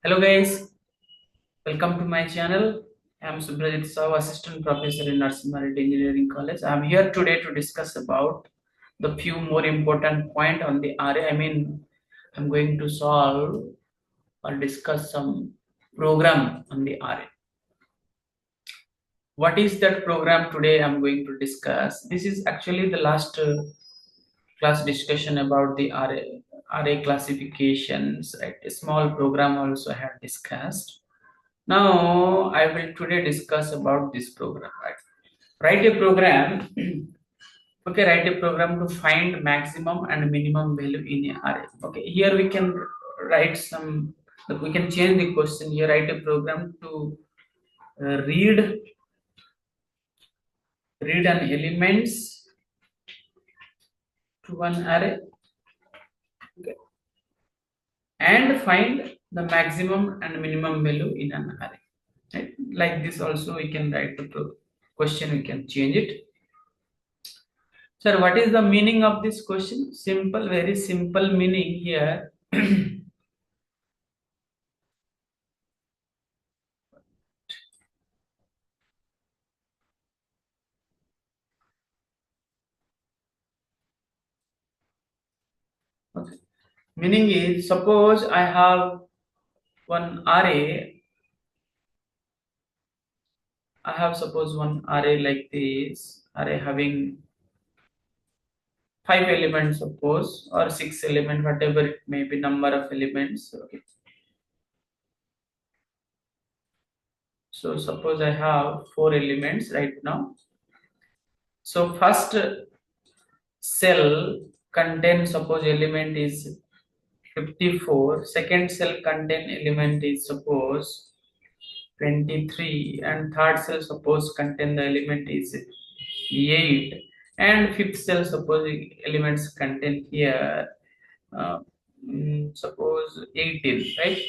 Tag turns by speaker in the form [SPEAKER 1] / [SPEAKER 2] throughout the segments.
[SPEAKER 1] Hello guys, welcome to my channel. I am Subhrajit, Assistant Professor in Nursing and Engineering College. I am here today to discuss about the few more important point on the RA. I'm going to solve or discuss some program on the RA. What is that program today I'm going to discuss? This is actually the last class discussion about the RA classifications, right? A small program also I have discussed. Now I will today discuss about this program, right? Write a program. Okay, write a program to find maximum and minimum value in a array. Okay, here we can write some. We can change the question here. Write a program to read an elements to one array. Okay, and find the maximum and minimum value in an array. Right? Like this also we can write the question. We can change it. Sir, what is the meaning of this question? Simple, very simple meaning here. Okay. Meaning is, suppose I have one array. I have suppose one array like this, array having 5 elements, suppose, or 6 elements, whatever it may be, number of elements. Okay. So suppose I have 4 elements right now. So first cell contains, suppose element is 54. Second cell contain element is suppose 23, and third cell suppose contain the element is 8, and fifth cell suppose elements contain here uh, suppose 18, right?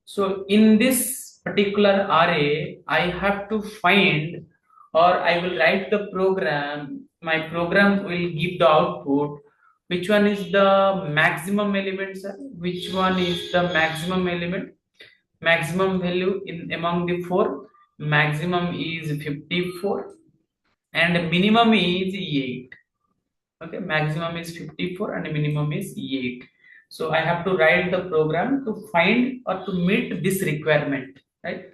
[SPEAKER 1] So in this particular array I have to find, or I will write the program. My program will give the output. Which one is the maximum element, sir? Which one is the maximum element? Maximum value in among the four. Maximum is 54 and minimum is 8. Okay, maximum is 54 and minimum is 8. So I have to write the program to find or to meet this requirement, right?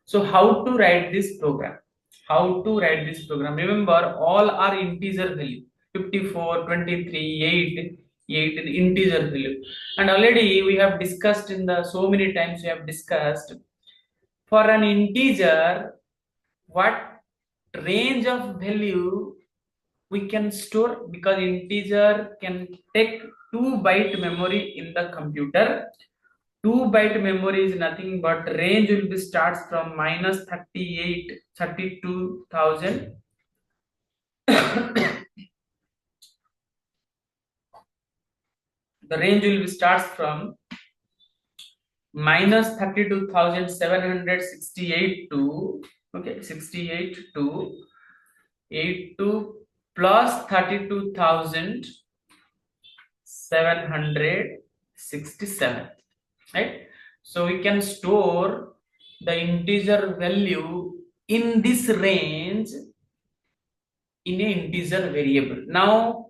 [SPEAKER 1] So how to write this program? How to write this program? Remember, all are integer value. 54, 23, 8, 8 in integer value. And already we have discussed in the so many times we have discussed, for an integer, what range of value we can store, because integer can take 2 byte memory in the computer. 2 byte memory is nothing but range will be starts from minus 32,000. The range will be starts from minus 32,768 to, okay, 68 to 8 to plus 32,767, right? So we can store the integer value in this range in a integer variable. Now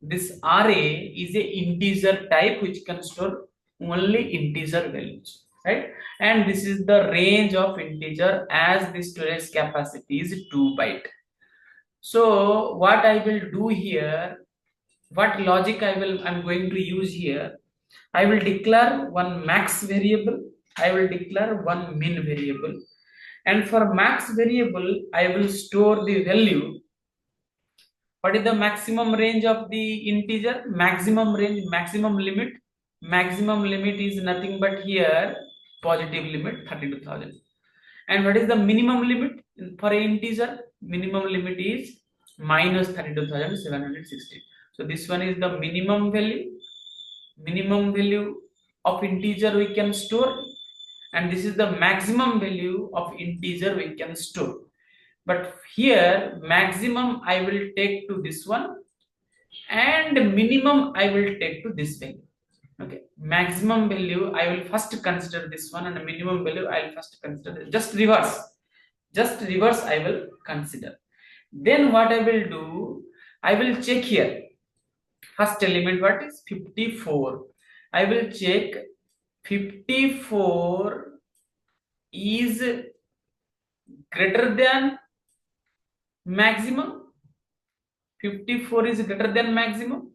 [SPEAKER 1] this array is a integer type which can store only integer values, right? And this is the range of integer, as the storage capacity is 2 byte. So what I will do here, what logic I'm going to use here, I will declare one max variable, I will declare one min variable, and for max variable I will store the value. What is the maximum range of the integer? Maximum range, maximum limit. Maximum limit is nothing but here positive limit 32,000. And what is the minimum limit for an integer? Minimum limit is minus 32,760. So this one is the minimum value. Minimum value of integer we can store, and this is the maximum value of integer we can store. But here maximum I will take to this one and minimum I will take to this value. Okay, maximum value I will first consider this one, and minimum value I will first consider this. Just reverse I will consider. Then what I will do, I will check here. First element, what is 54? I will check 54 is greater than maximum. 54 is greater than maximum.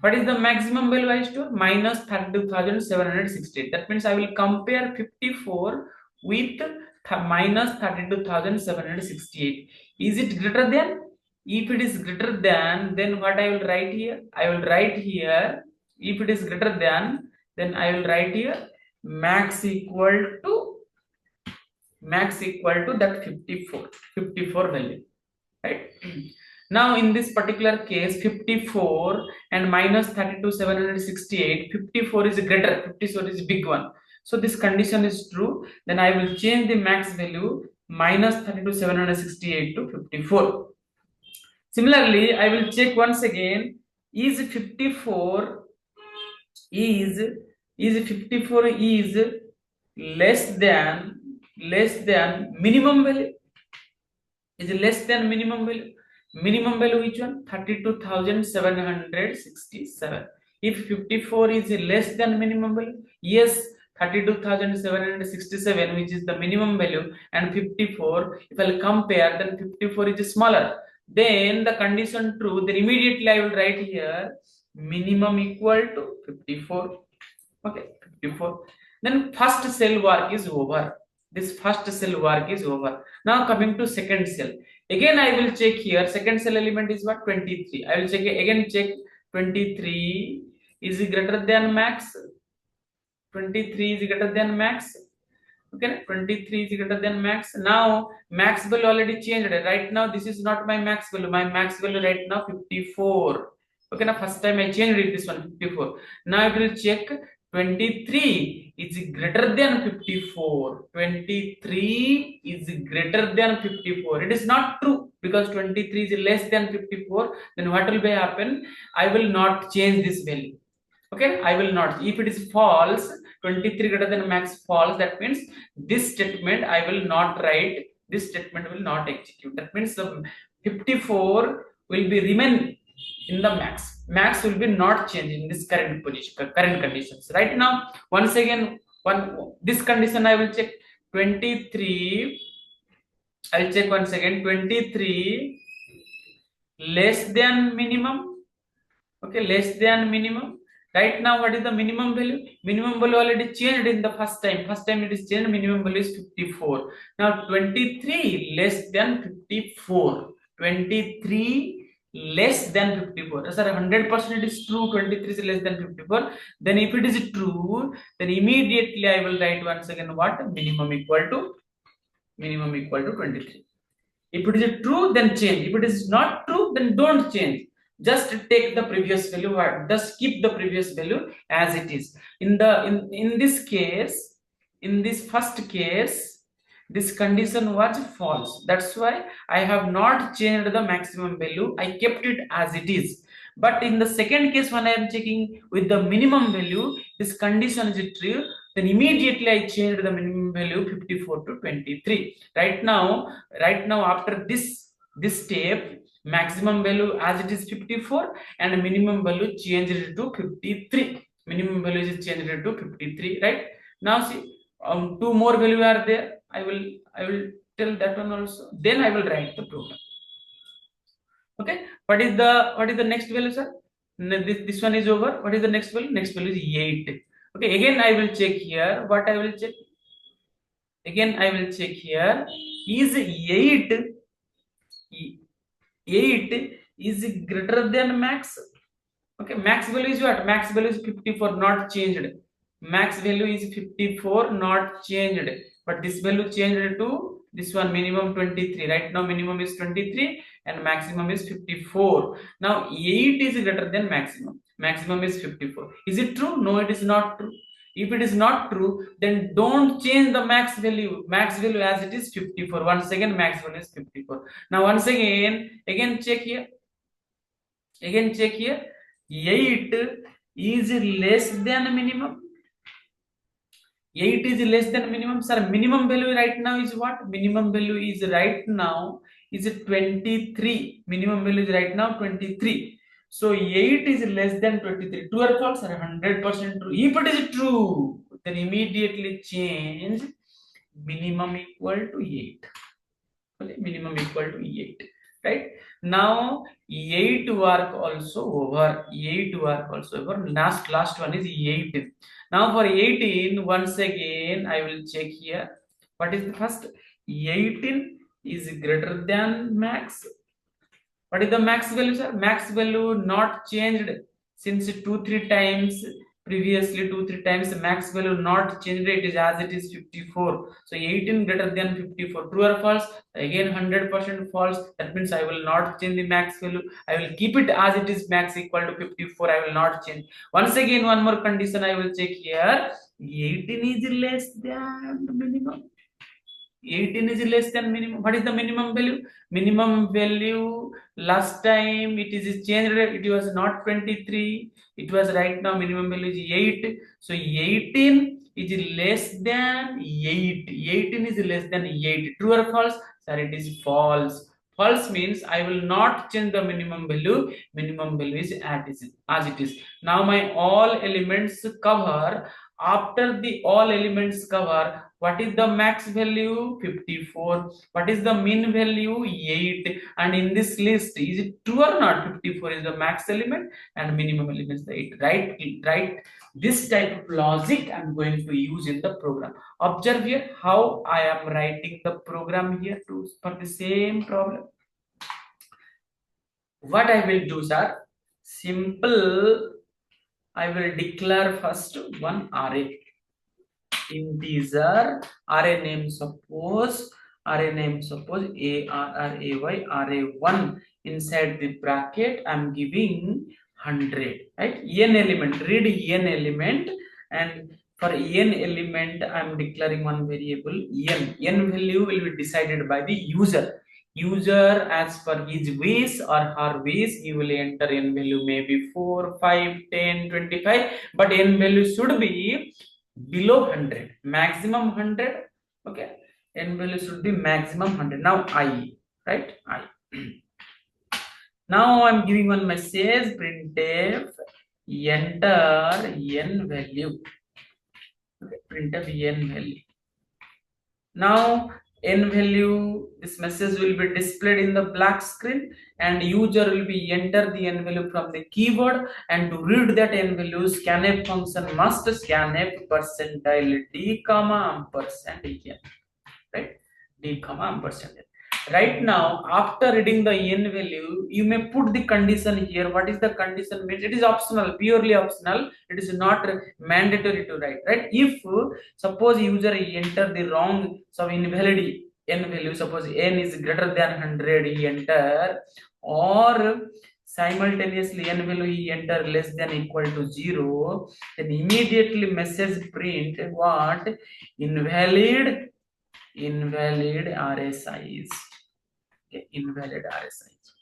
[SPEAKER 1] What is the maximum value I store? Minus 32,768. That means I will compare 54 with minus 32,768. Is it greater than? If it is greater than, then what I will write here? I will write here, if it is greater than, then I will write here max equal to that 54 value, right? Now in this particular case, 54 and minus 32,768, 54 is greater, 54 is big one. So this condition is true. Then I will change the max value minus 32,768 to 54. Similarly, I will check once again, is 54 is less than minimum value? Is less than minimum value? Minimum value which one? 32,767. If 54 is less than minimum value, yes, 32,767, which is the minimum value, and 54, if I'll compare, then 54 is smaller. Then the condition true, then immediately I will write here minimum equal to 54. Okay, 54. Then first cell work is over. This first cell work is over. Now coming to second cell. Again I will check here. Second cell element is what? 23. I will check 23 is greater than max. 23 is greater than max. Okay, 23 is greater than max. Now max value already changed. Right now this is not my max value. My max value right now 54. Okay, now first time I changed it, this one 54. Now I will check 23 is greater than 54. 23 is greater than 54. It is not true, because 23 is less than 54. Then what will be happen? I will not change this value. Okay, I will not. If it is false, 23 greater than max false, that means this statement I will not write. This statement will not execute. That means the 54 will be remain in the max. Max will be not changing in this current position, current conditions. Right now, once again, this condition I will check 23. I'll check once again 23 less than minimum. Okay, less than minimum. Right now, what is the minimum value? Minimum value already changed in the first time. First time it is changed. Minimum value is 54. Now 23 less than 54. 23 less than 54. Sir, 100% it is true. 23 is less than 54. Then if it is true, then immediately I will write once again what? Minimum equal to 23. If it is true, then change. If it is not true, then don't change. Just take the previous value, just keep the previous value as it is. In this case, in this first case, this condition was false. That's why I have not changed the maximum value. I kept it as it is. But in the second case, when I am checking with the minimum value, this condition is true. Then immediately I changed the minimum value 54 to 23. Right now after this step, maximum value as it is 54 and minimum value changed to 53. Minimum value is changed to 53. Right now, see, two more value are there. I will tell that one also. Then I will write the program. Okay, what is the next value, sir? This one is over. What is the next value? Next value is 8. Okay, again I will check here. What I will check? Again I will check here. Is 8 is greater than max? Okay, max value is what? Max value is 54, not changed. Max value is 54, not changed. But this value changed to this one, minimum 23. Right now minimum is 23 and maximum is 54. Now 8 is greater than maximum. Maximum is 54. Is it true? No, it is not true. If it is not true, then don't change the max value. Max value as it is 54. Once again, max value is 54. Now once again check here. Again check here. 8 is less than minimum. 8 is less than minimum. Sir, minimum value right now is what? Minimum value is right now is 23. Minimum value is right now 23. So 8 is less than 23. True or false? Sir, 100% true. If it is true, then immediately change minimum equal to 8. Okay, minimum equal to 8. Right? Now 8 work also over. 8 work also over. Last one is 18. Now for 18, once again I will check here. What is the first? 18 is greater than max. What is the max value, sir? Max value not changed since 2-3 times. Previously 2-3 times max value not changed. It is as it is 54. So 18 greater than 54. True or false? Again 100% false. That means I will not change the max value. I will keep it as it is, max equal to 54. I will not change. Once again, one more condition I will check here. 18 is less than the minimum. 18 is less than minimum. What is the minimum value? Minimum value last time it is changed. It was not 23. It was right now minimum value is 8. So 18 is less than 8. 18 is less than 8. True or false? Sir, it is false. False means I will not change the minimum value. Minimum value is as it is. Now my all elements cover. After the all elements cover, what is the max value? 54. What is the min value? 8. And in this list, is it true or not? 54 is the max element and minimum element is 8. Right. This type of logic I'm going to use in the program. Observe here how I am writing the program here for the same problem. What I will do, sir? Simple. I will declare first one array. Integer array name, suppose array1. Inside the bracket I'm giving 100. Right? N element, read n element, and for n element I'm declaring one variable n value will be decided by the user. As per his wish or her wish, he will enter n value maybe 4, 5, 10, 25, but n value should be below 100, maximum 100. Okay, n value should be maximum 100. Now I, right? I. Now I'm giving one message, printf enter n value. Okay, printf n value. Now n value, this message will be displayed in the black screen, and user will be enter the n value from the keyboard, and to read that n value, scanf function must scanf percentile d comma ampersand n. Right? D comma ampersand n. Right now, after reading the n value, you may put the condition here. What is the condition means? It is optional, purely optional. It is not mandatory to write. Right? If suppose user enter the wrong, so invalid n value, suppose n is greater than 100, he enter, or simultaneously n value he enter less than equal to 0, then immediately message print what? Invalid array size. Okay, invalid array size.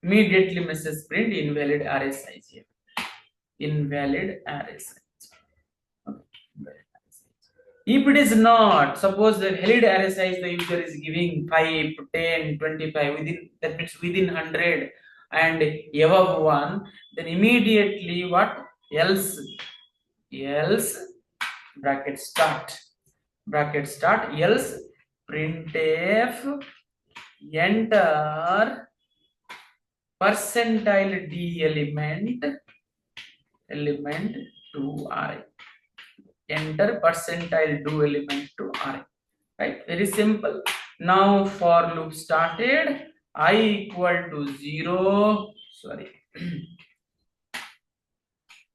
[SPEAKER 1] Immediately message print invalid array size here. Invalid array size. Okay, invalid array size. If it is not, suppose the valid array size the user is giving 5, 10, 25, within, that means within 100 and above 1, then immediately what? Else bracket start, else printf enter percentile d element to array. Enter percentile do element to array. Right? Very simple. Now for loop started. I equal to 0. Sorry.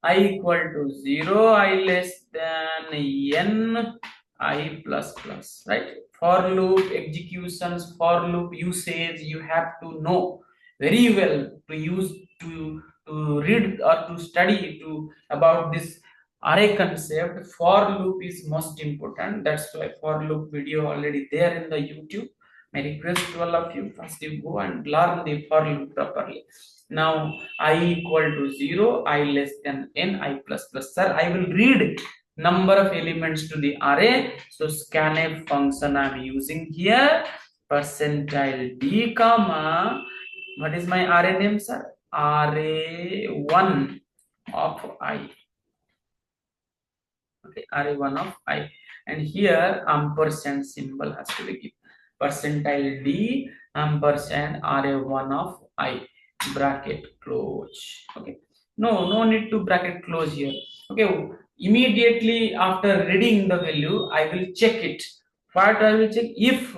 [SPEAKER 1] I equal to 0. I less than n. I plus plus. Right? For loop executions, for loop usage, you have to know very well to use to read or to study about this array concept. For loop is most important. That's why for loop video already there in the YouTube. My request to all of you, first you go and learn the for loop properly. Now I equal to 0, I less than n, I plus plus. Sir, I will read number of elements to the array. So scanf function I am using here, percentile d comma, what is my array name, sir? Array1 of I. Okay, array1 of I, and here ampersand symbol has to be given. Percentile d ampersand array1 of I, bracket close. Okay, no need to bracket close here. Okay, immediately after reading the value I will check it. What I will check? If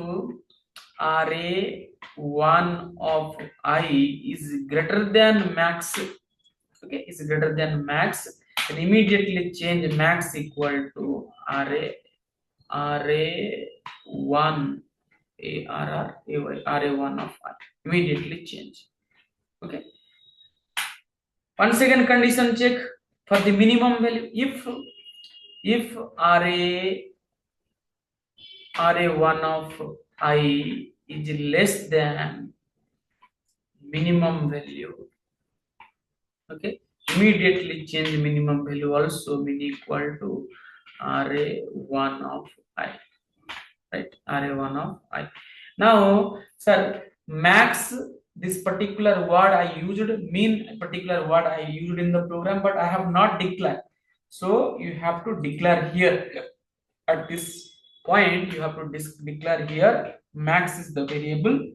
[SPEAKER 1] array1 of I is greater than max, okay, is greater than max, then immediately change max equal to array1 array1 of I, immediately change. Okay, one second condition check for the minimum value. If array1 of I is less than minimum value, okay, immediately change minimum value also mean equal to array1 of I, right? Array1 of I. Now sir, max, this particular word I used mean particular word I used in the program, but I have not declared. So you have to declare here. At this point you have to declare here max is the variable,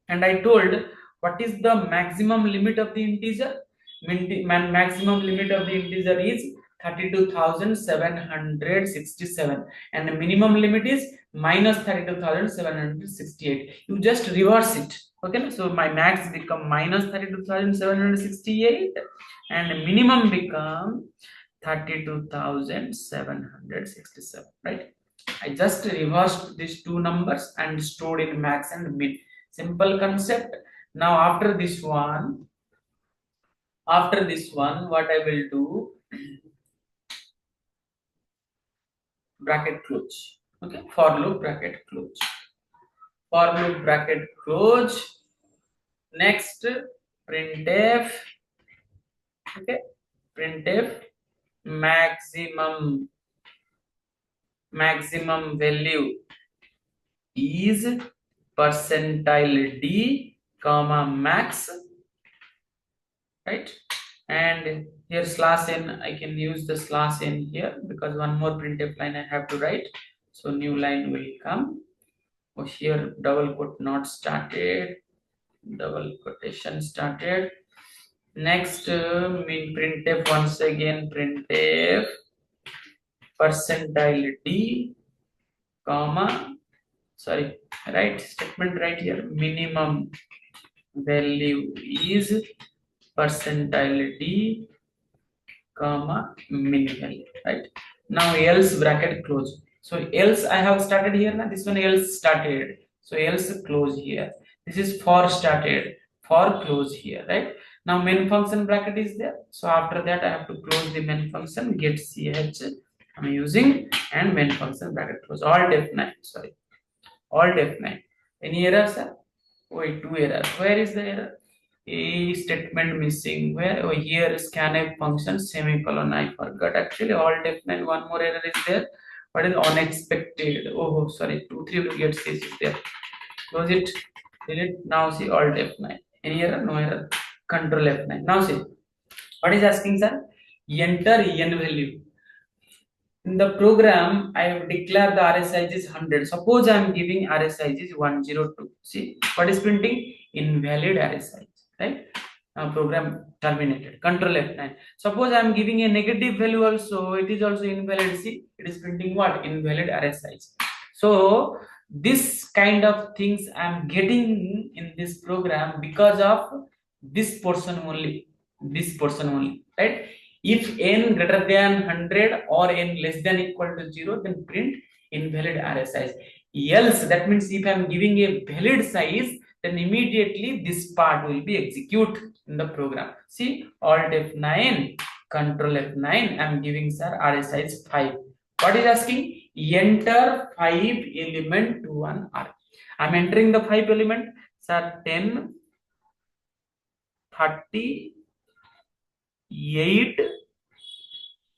[SPEAKER 1] and I told what is the maximum limit of the integer. Maximum limit of the integer is 32,767, and the minimum limit is minus 32,768. You just reverse it. Okay, so my max become minus 32,768 and minimum become 32,767, right? I just reversed these two numbers and stored in max and min. Simple concept. Now after this one, what I will do, bracket close. Okay, for loop bracket close. For loop bracket close. Next, printf. Okay, printf maximum value is percentile d comma max, right? And here slash n, I can use the slash n here because one more printf line I have to write. So new line will come. Oh, here double quote not started, double quotation started. Next, mean printf once again, printf percentile d comma, sorry, right statement right here, minimum value is percentile d comma min value, right? Now else bracket close. So else I have started here now, this one else started, so else close here. This is for started, for close here, right? Now main function bracket is there, so after that I have to close the main function, get ch I'm using, and main function bracket close. Alt F9, sorry, Alt F9. Any error, sir? Wait, two error. Where is the error? A statement missing. Where? Oh, here scanf function semicolon. I forgot. Actually, Alt F9. One more error is there. What is unexpected? Oh, sorry. 2-3 will get this is there. Close it. Delete. Now see Alt F9. Any error? No error. Control F9. Now see. What is asking, sir? Enter n value. In the program, I have declared the array size is 100. Suppose I am giving array size is 102. See, what is printing? Invalid array size, right? Now program terminated. Control F9. Suppose I am giving a negative value also, it is also invalid. See, it is printing what? Invalid array size. So this kind of things I am getting in this program because of this portion only. This portion only, right? If n greater than 100 or n less than equal to 0, then print invalid array size. Else, that means if I am giving a valid size, then immediately this part will be executed in the program. See, Alt F9, Control F9, I am giving sir array size 5. What is asking? Enter 5 element to one array. I am entering the 5 element, sir 10, 38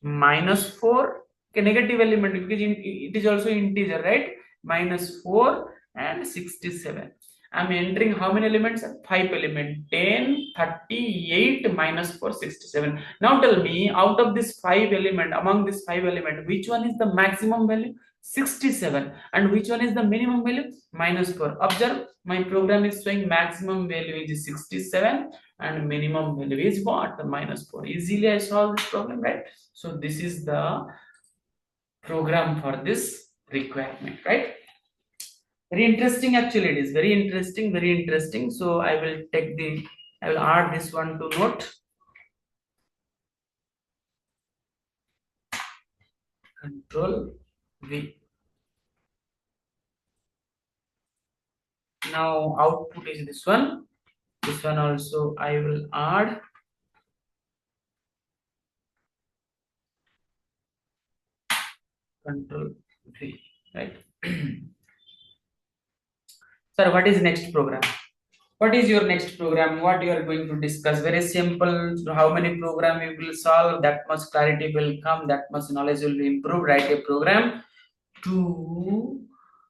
[SPEAKER 1] minus 4. Okay, negative element because it is also integer, right? Minus 4 and 67. I'm entering how many elements? 5 elements. 10, 38 minus 4, 67. Now tell me, out of this 5 element, among this 5 element, which one is the maximum value? 67. And which one is the minimum value? Minus 4. Observe, my program is showing maximum value is 67 and minimum value is what? Minus 4. Easily I solve this problem, right? So this is the program for this requirement, right? Very interesting, actually. It is very interesting, very interesting. So I will add this one to note. Control V. Now output is this one. This one also I will add. Control V, right? Sir, what is next program? What is your next program? What you are going to discuss? Very simple. How many program you will solve? That much clarity will come. That much knowledge will be improved. Write a program to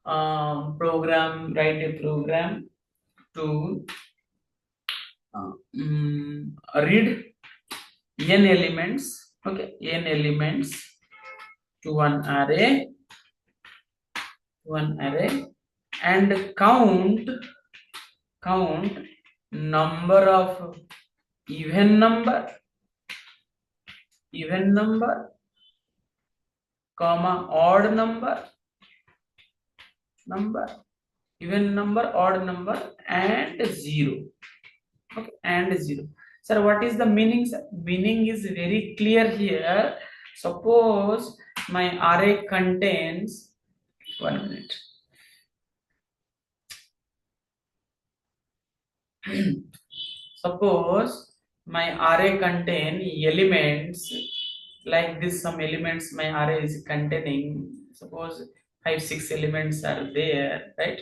[SPEAKER 1] Write a program to read n elements. Okay, n elements to one array. And count number of even number, comma odd number, even number, odd number, and 0. Okay, and 0. Sir, what is the meaning? Sir? Meaning is very clear here. Suppose my array contains 1 minute. Suppose my array contain elements like this. Some elements my array is containing. Suppose 5-6 elements are there, right?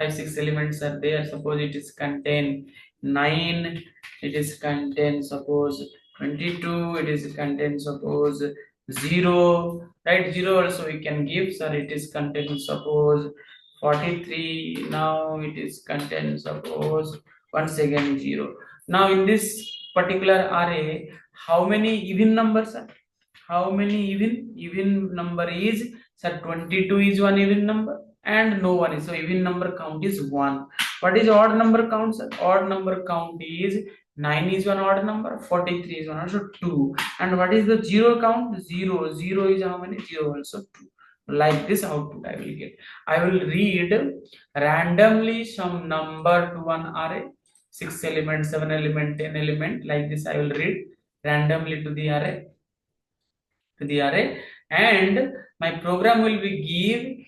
[SPEAKER 1] 5-6 elements are there. Suppose it is contain 9. It is contain suppose 22. It is contain suppose 0, right? 0 also we can give. Sir, it is contain suppose 43. Now it is contain suppose once again 0. Now in this particular array, how many even numbers are? How many even number is? Sir, 22 is one even number and no one is. So even number count is 1. What is odd number count, sir? Odd number count is 9 is one odd number, 43 is one, also 2. And what is the 0 count? 0. 0 is how many? 0 also 2. Like this output I will get. I will read randomly some number to one array. 6 element, 7 element, 10 element, like this I will read randomly to the array, and my program will be give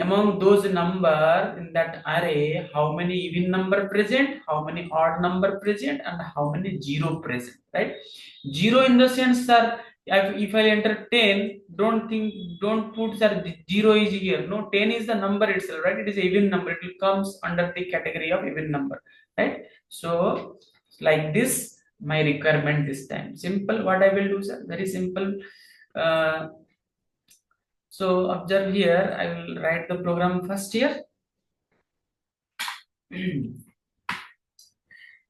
[SPEAKER 1] among those number in that array how many even number present, how many odd number present, and how many 0 present, right? 0 in the sense, sir, if I enter 10, don't put, sir, 0 is here. No, 10 is the number itself, right? It is even number. It will comes under the category of even number, right? So like this my requirement this time. Simple. What I will do, sir? Very simple. So observe here. I will write the program first here.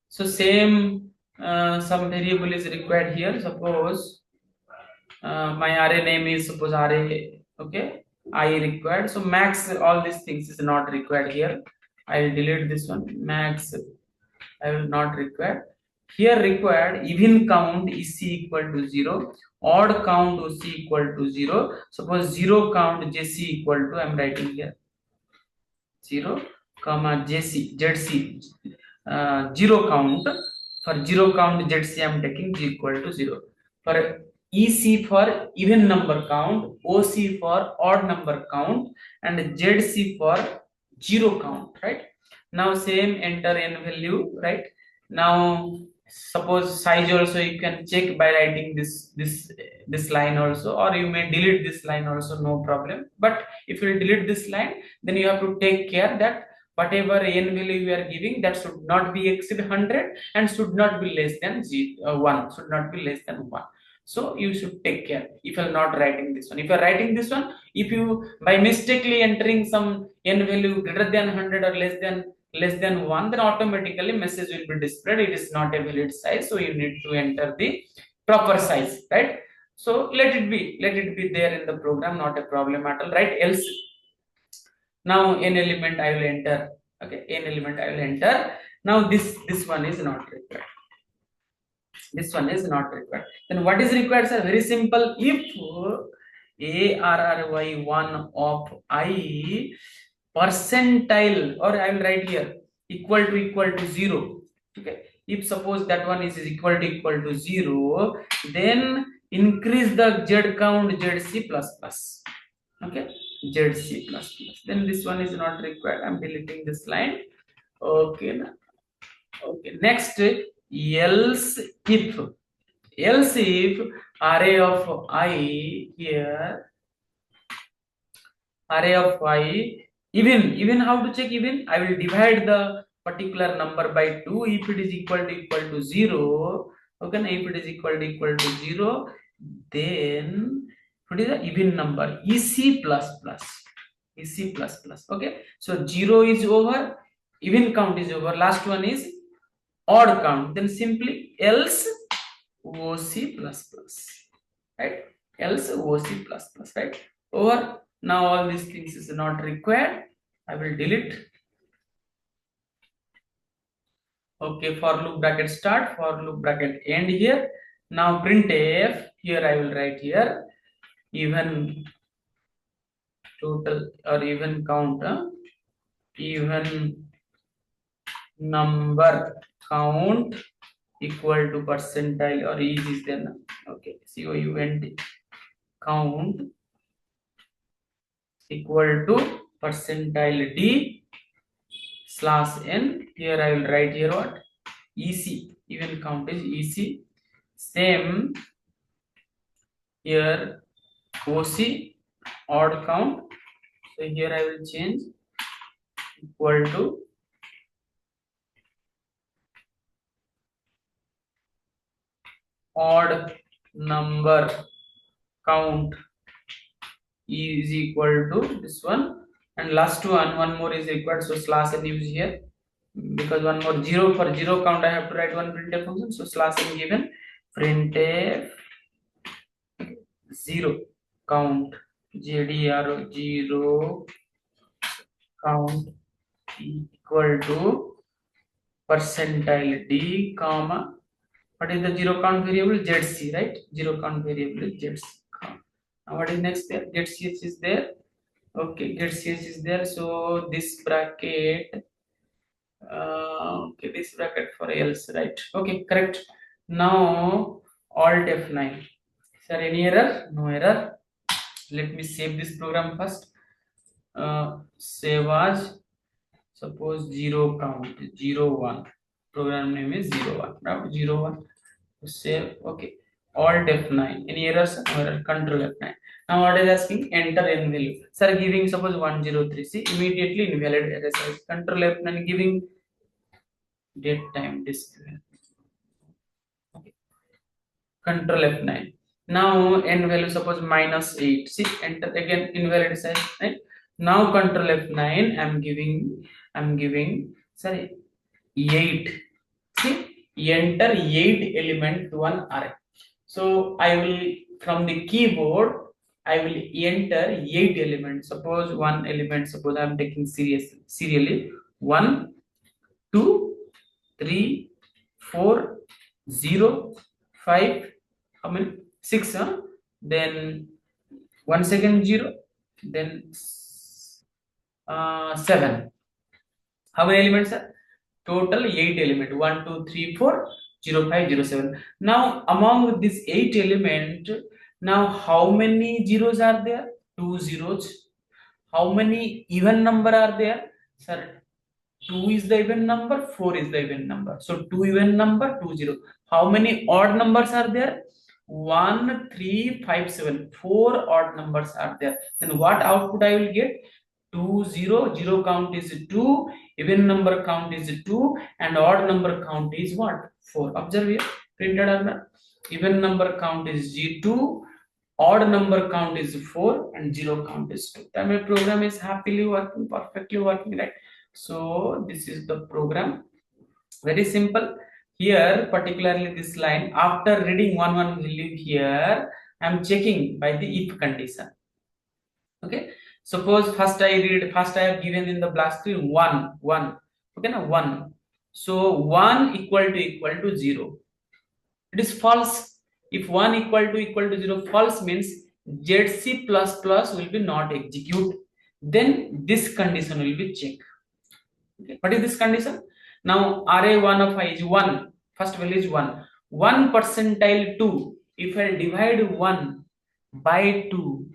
[SPEAKER 1] So same some variable is required here. Suppose my array name is suppose array. Okay, I required. So max all these things is not required here. I will delete this one. Max I will not require. Here required even count is c equal to 0, odd count is c equal to 0. Suppose 0 count jc equal to, I am writing here 0 comma jc zc 0 count. For 0 count zc I am taking g equal to 0. For ec for even number count, oc for odd number count, and zc for 0 count, right? Now same enter n value, right? Now suppose size also you can check by writing this line also, or you may delete this line also, no problem. But if you delete this line, then you have to take care that whatever n value you are giving, that should not be exceed 100 and should not be less than 1, should not be less than 1. So you should take care if you are not writing this one. If you are writing this one, if you by mistakenly entering some n value greater than 100 or less than 1, then automatically message will be displayed, it is not a valid size, so you need to enter the proper size, right? So let it be there in the program, not a problem at all, right? Else now n element I will enter. Okay, n element I will enter. Now this one is not required. This one is not required. Then what is required, sir? Very simple. If arry1 of I percentile, or I will write here equal to 0. Okay, if suppose that one is equal to 0, then increase the z count zc plus plus. Okay, zc plus plus. Then this one is not required, I'm deleting this line. Okay, okay, next, else if array of I here, array of I even how to check even? I will divide the particular number by 2 if it is equal to 0. Okay, if it is equal to 0, then what is the even number? ec plus plus, ec plus plus. Okay, so 0 is over, even count is over, last one is odd count, then simply else oc plus plus, right? Else oc plus plus, right? Over. Now all these things is not required, I will delete. Okay, for loop bracket start, for loop bracket end here. Now printf, here I will write here even total or even count, even number count equal to percentile or is then, okay, count count equal to percentile d slash n. Here I will write here what? ec, even count is ec. Same here, oc, odd count. So here I will change equal to odd number count is equal to this one, and last one more is required, so slash n use here, because one more 0, for 0 count I have to write one printf function, so slash n given printf 0 count jdr 0 count equal to percentile d comma, what is the 0 count variable? zc, right? 0 count variable is zc. Now what is next there? Getch is there. Okay, getch is there, so this bracket, okay, this bracket for else, right? Okay, correct. Now alt F9. Sir, any error? No error. Let me save this program first. Save as, suppose 0 count 01, program name is 01, right? 01. Save. Okay, alt F9. Any errors? No error. Control F9. Now what is asking? Enter n value. Sir, giving suppose 103. See, immediately invalid error size. Control F9 giving date time display. Okay. Control F9. Now n value suppose -8. See, enter again invalid size, right? Now control F9. I'm giving sorry 8. See, enter 8 element to an array. So I will, from the keyboard, I will enter 8 elements. Suppose one element, suppose I am taking serially 1 2 3 4 0 5, how many? 6, huh? Then 1 second 0, then 7. How many elements are? Total 8 element, 1 2 3 4 0 5 0 7. Now among this 8 element, now how many zeros are there? 2 zeros. How many even number are there? Sir, 2 is the even number, 4 is the even number, so 2 even number, 2 0. How many odd numbers are there? 1 3 5 7. 4 odd numbers are there. Then what output I will get? 2 0, 0 count is 2, even number count is 2, and odd number count is what? 4. Observe here, printed or not? Even number count is G2, odd number count is 4, and 0 count is 2. That means program is happily working, perfectly working, right? So this is the program. Very simple. Here, particularly this line, after reading one value here, I am checking by the if condition. Okay, suppose first I have given in the black screen 1 1. Okay, now 1. So 1 equal to 0. It is false. If 1 equal to 0 false means ZC plus plus will be not execute. Then this condition will be checked. Okay. What is this condition? Now array1 of I is 1. First value is 1. 1 percentile 2. If I divide 1 by 2,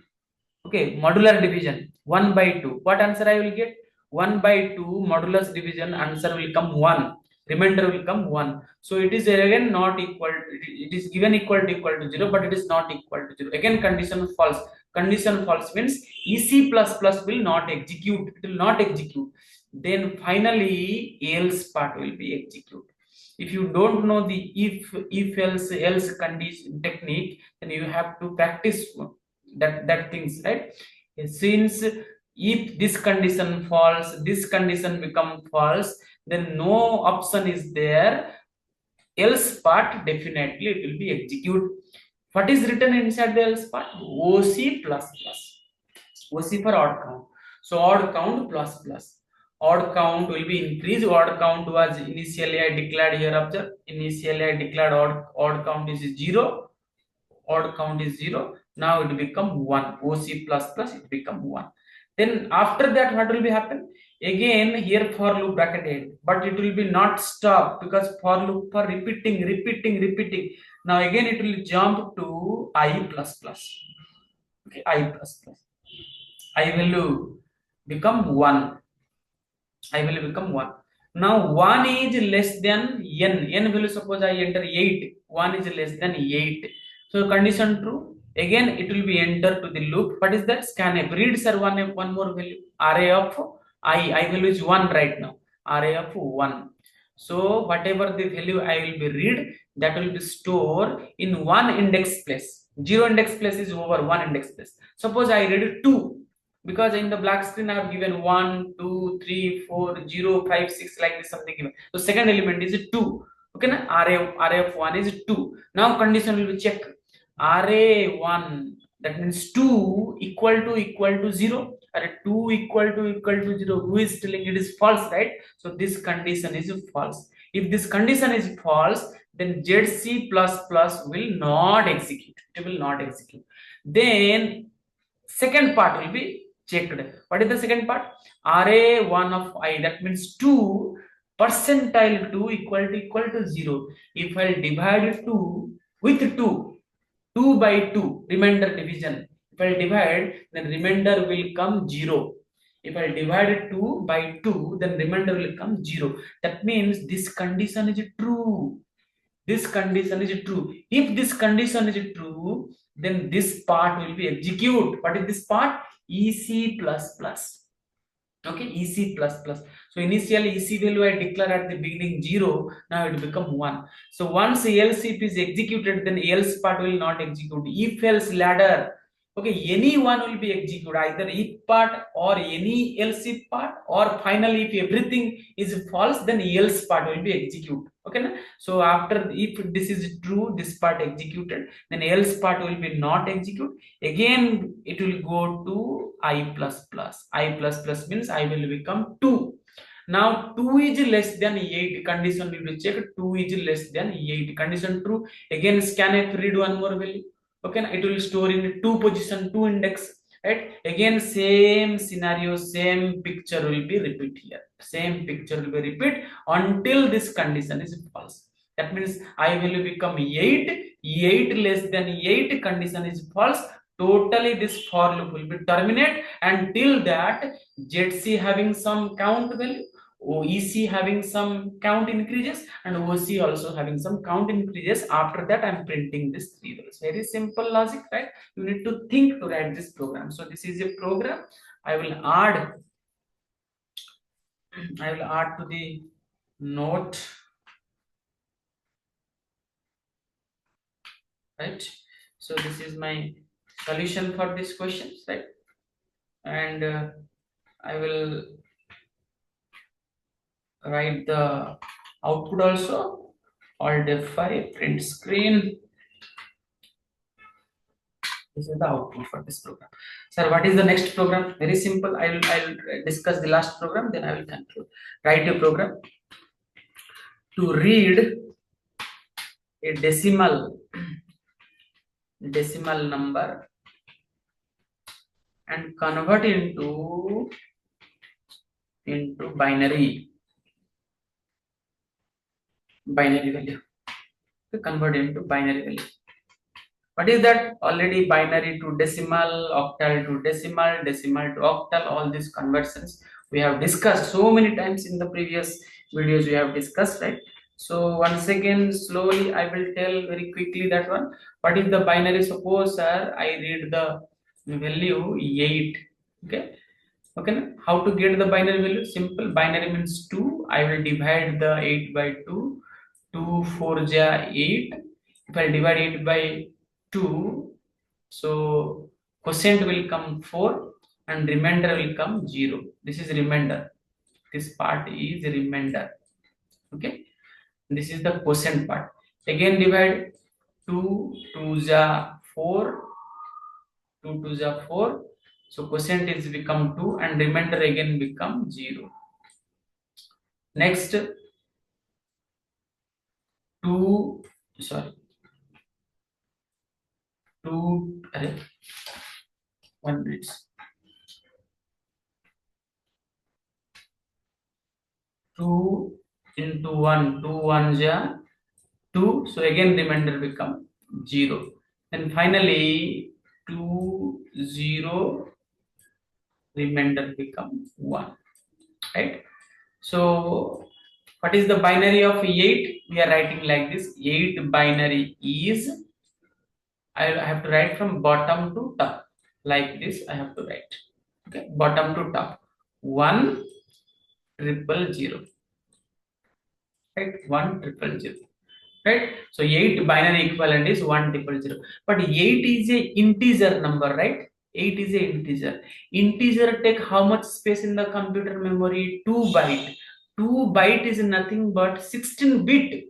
[SPEAKER 1] okay, modular division 1 by 2, what answer I will get? 1 by 2 modulus division, answer will come 1, remainder will come 1. So it is again not equal, it is given equal to 0, but it is not equal to 0. Again condition false. Condition false means EC plus plus will not execute, it will not execute. Then finally else part will be executed. If you don't know the if else condition technique, then you have to practice that things, right? Since if this condition false, this condition become false, then no option is there, else part definitely it will be executed. What is written inside the else part? OC plus plus. OC for odd count. So odd count plus plus. Odd count will be increased. Odd count was initially I declared here. Observe. Initially I declared odd count is 0. Odd count is 0. Now it will become 1. OC plus plus it become 1. Then after that what will be happen? Again here for loop bracketed, but it will be not stop because for loop for repeating. Now again it will jump to I plus plus. Okay, I plus plus. I will become 1. I will become 1. Now 1 is less than n. N value suppose I enter 8. 1 is less than 8. So condition true. Again it will be enter to the loop. What is that? Scanf. Read sir one more value. Array of I value is 1 right now. Array of 1. So whatever the value I will be read, that will be stored in one index place. 0 index place is over 1 index place. Suppose I read 2. Because in the black screen I have given 1, 2, 3, 4, 0, 5, 6 like this something given. So second element is 2. Okay, na? Array of 1 is 2. Now condition will be checked. Array 1, that means 2 equal to 0. Array 2 equal to 0. Who is telling it is false, right? So this condition is false. If this condition is false, then ZC plus plus will not execute. It will not execute. Then second part will be checked. What is the second part? Array 1 of I, that means 2 percentile 2 equal to 0. If I divide 2 with 2 by 2, remainder division. If I divide, then remainder will come 0. If I divide 2 by 2, then remainder will come 0. That means this condition is true. This condition is true. If this condition is true, then this part will be executed. What is this part? EC plus plus. Okay, EC plus plus. So initially EC value I declare at the beginning 0. Now it will become 1. So once else if is executed, then else part will not execute. If else ladder. Okay, any one will be executed, either if part or any else if part, or finally if everything is false, then else part will be executed. Okay, na? So after if this is true, this part executed, then else part will be not executed. Again it will go to I plus plus. I plus plus means I will become 2. Now 2 is less than 8. Condition will be checked. 2 is less than 8. Condition true. Again scanf, read one more value. Okay, it will store in 2 position, 2 index, right? Again same scenario, same picture will be repeat here. Same picture will be repeat until this condition is false. That means I will become 8. 8 less than 8 condition is false. Totally this for loop will be terminate until that ZC having some count value, EC having some count increases, and OC also having some count increases. After that I'm printing this 3 values. Very simple logic, right? You need to think to write this program. So this is a program. I will add I will add to the note, right? So this is my solution for these questions, right? And I will write the output also. Alt F5, print screen. This is the output for this program. Sir, what is the next program? Very simple. I will discuss the last program, then I will conclude. Write a program to read a decimal number and convert into binary value. To convert into binary value. What is that? Already binary to decimal, octal to decimal, decimal to octal, all these conversions we have discussed so many times in the previous videos we have discussed, right? So once again, slowly I will tell very quickly that one. What is the binary? Suppose, sir, I read the value 8. Okay, how to get the binary value? Simple. Binary means 2. I will divide the 8 by 2. 2 4 ja 8. If I divide it by 2, so quotient will come 4 and remainder will come 0. This is remainder. This part is remainder. Okay, this is the quotient part. Again divide 2 2 ja 4. 2 2 ja 4. So quotient is become 2 and remainder again become 0. Next, 2, sorry, 2, 1 minute. 2 into 1, 2 1 ja 2. So again remainder become 0. And finally 2 0, remainder become 1. Right? So what is the binary of 8? We are writing like this. 8 binary is, I have to write from bottom to top. Like this I have to write. Okay, bottom to top. 1 triple 0. Right? 1 triple 0. Right? So 8 binary equivalent is 1 triple 0. But 8 is a integer number, right? 8 is a integer. Integer take how much space in the computer memory? 2 byte. 2 byte is nothing but 16 bit.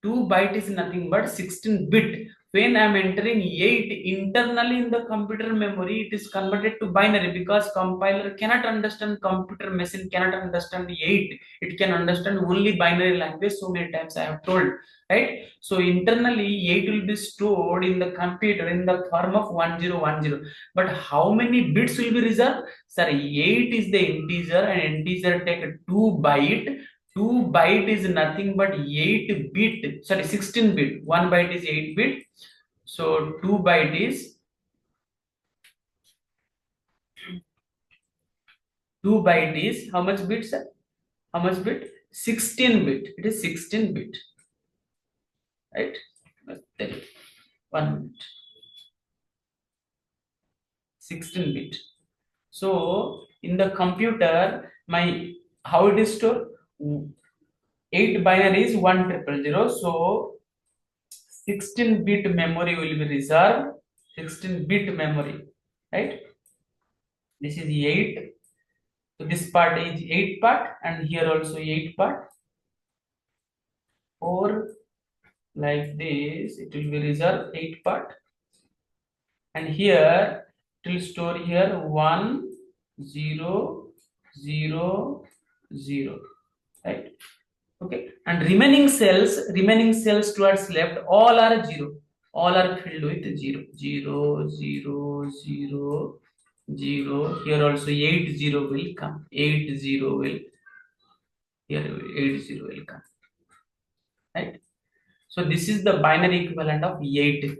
[SPEAKER 1] 2 byte is nothing but 16 bit. When I am entering 8 internally in the computer memory, it is converted to binary because compiler cannot understand, computer machine cannot understand 8. It can understand only binary language. So many times I have told, right? So internally 8 will be stored in the computer in the form of 1010. But how many bits will be reserved? Sir, 8 is the integer and integer take 2 byte. 2 byte is nothing but 8 bit, sorry, 16 bit. 1 byte is 8 bit. So 2 byte is 2 byte is how much bits, sir? How much bit? 16 bit. It is 16 bit. Right? 1 minute. 16 bit. So in the computer, my how it is stored? 8 binary is 1 triple 0. So 16 bit memory will be reserved. 16 bit memory, right? This is 8. So this part is 8 part and here also 8 part. Or like this, it will be reserved 8 part. And here it will store here 1 0 0 0, right? Okay, and remaining cells towards left, all are 0, all are filled with 0 0 0 0 0. Here also 8 0 will come, 8 0 will, here 8 0 will come, right? So this is the binary equivalent of 8.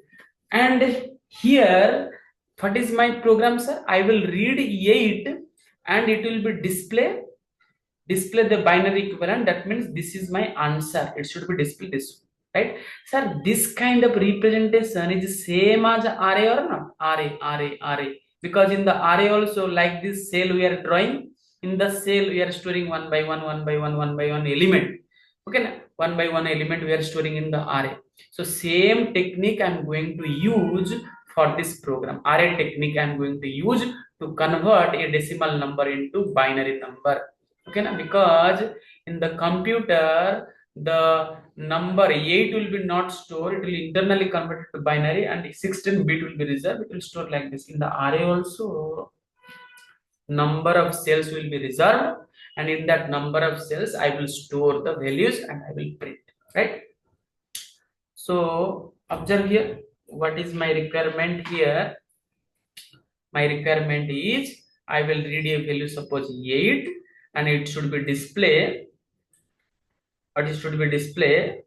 [SPEAKER 1] And here, what is my program, sir? I will read 8 and it will be display the binary equivalent. That means this is my answer. It should be displayed this way, right? Sir, this kind of representation is same as array or not? Array. Because in the array also, like this cell we are drawing, in the cell we are storing one by one element. Okay, one by one element we are storing in the array. So same technique I'm going to use for this program. Array technique I'm going to use to convert a decimal number into binary number. Okay, now because in the computer the number 8 will be not stored, it will internally convert it to binary, and 16 bit will be reserved. It will store like this. In the array also number of cells will be reserved, and in that number of cells I will store the values and I will print, right? So observe here, what is my requirement here? My requirement is I will read a value, suppose 8, and it should be display, what it should be display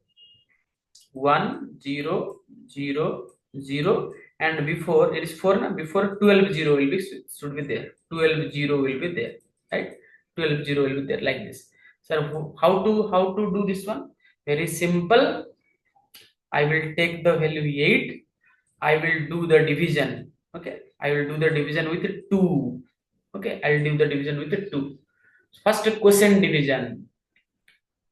[SPEAKER 1] 1 0 0 0, and before it is 4 now, before 12 0 will be should be there, 12 0 will be there, right? 12 0 will be there like this. So how to do this one? Very simple. I will take the value 8, I will do the division. Okay, I will do the division with 2. Okay, I will do the division with 2. First quotient division.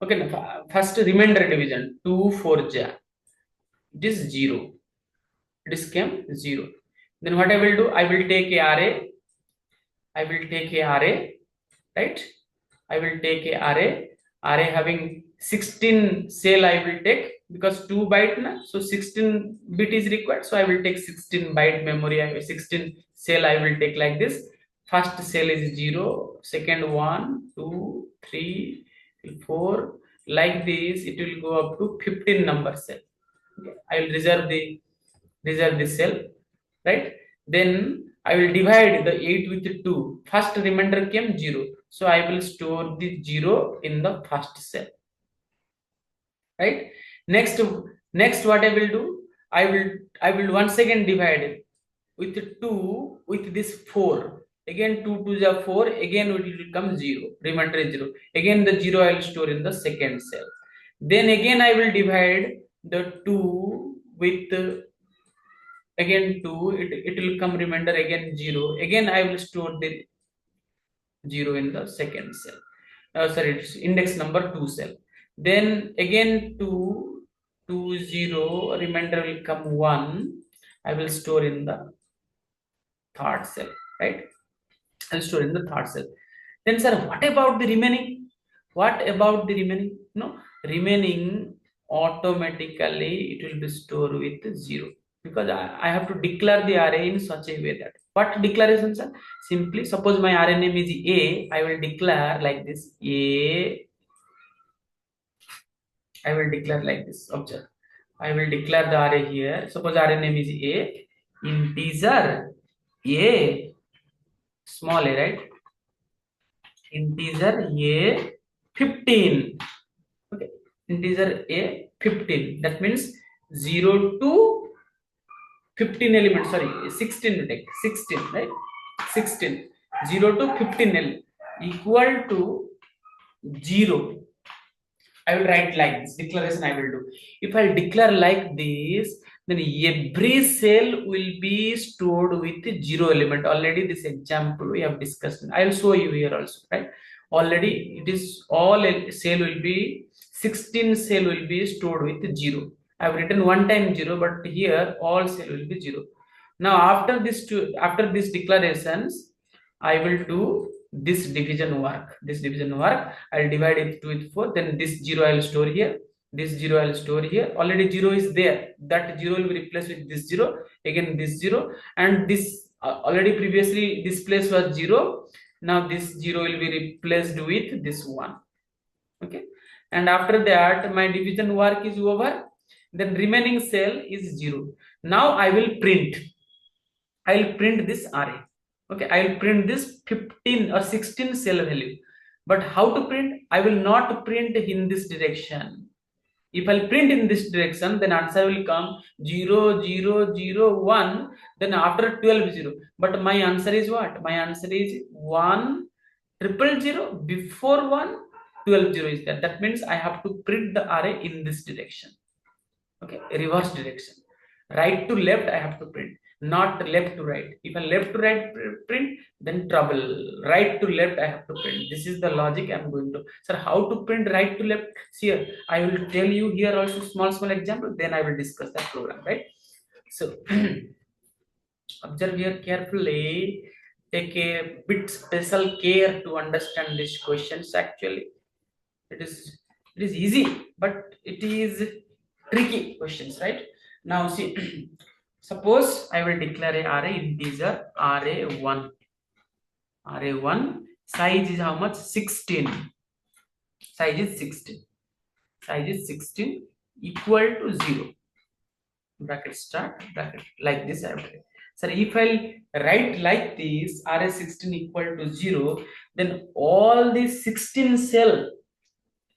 [SPEAKER 1] Okay, first remainder division. 2 4 ja, it is 0. This came 0. Then what I will do? I will take a array. I will take a array, right? I will take a array. Array having 16 cell I will take, because 2 byte na, so 16 bit is required. So I will take 16 byte memory. I have 16 cell I will take like this. First cell is 0, second 1, 2, 3, 4, like this. It will go up to 15 number cell. Okay. I will reserve this cell, right? Then I will divide the 8 with 2. First remainder came 0, so I will store the 0 in the first cell, right? Next what I will do? I will once again divide it with 2 with this 4. Again 2 2 is 4. Again it will become 0. Remainder is 0. Again the 0 I will store in the second cell. Then again I will divide the 2 with again 2. It will come remainder again 0. Again I will store the 0 in the second cell. Sorry, it's index number 2 cell. Then again 2 2 0, remainder will come 1. I will store in the third cell, right? I'll store in the third cell. Then sir, what about the remaining? What about the remaining? No, remaining automatically it will be stored with 0, because I have to declare the array in such a way that, what declaration, sir? Simply suppose my array name is A, I will declare like this A. I will declare like this. Observe, I will declare the array here. Suppose array name is A, integer A, small a, right? Integer A 15. Okay, integer A 15. That means 0 to 15 elements. Sorry, 16 to take 16, right? 16. 0 to 15 equal to 0. I will write like this declaration. I will do. If I declare like this, then every cell will be stored with 0 element. Already this example we have discussed. I will show you here also, right? Already it is all cell will be 16 cell will be stored with 0. I have written one time 0, but here all cell will be 0. Now after this declarations, I will do this division work. I'll divide it with 4. Then this 0 I'll store here. This 0 I'll store here. Already 0 is there. That 0 will be replaced with this 0. Again this 0, and this already previously this place was 0. Now this 0 will be replaced with this 1. Okay. And after that my division work is over. Then remaining cell is 0. Now I will print. I'll print this array. Okay, I will print this 15 or 16 cell value. But how to print? I will not print in this direction. If I print in this direction, then answer will come 0 0 0 1. Then after 12 0. But my answer is what? My answer is 1 0 0 before 1 12 0 is there. That means I have to print the array in this direction. Okay, reverse direction. Right to left I have to print. not left to right. If I left to right print, then trouble. Right to left I have to print. This is the logic I'm going to. Sir, how to print right to left? See here, I will tell you here also small example. Then I will discuss that program, right? So observe here carefully. Take a bit special care to understand these questions. Actually, it is easy, but it is tricky questions, right? Now see, suppose I will declare a array integer array1. Array1 size is how much? 16. Size is 16. Size is 16 equal to 0. Bracket start, bracket like this I have to. So if I write like this, array16 equal to 0, then all these 16 cell,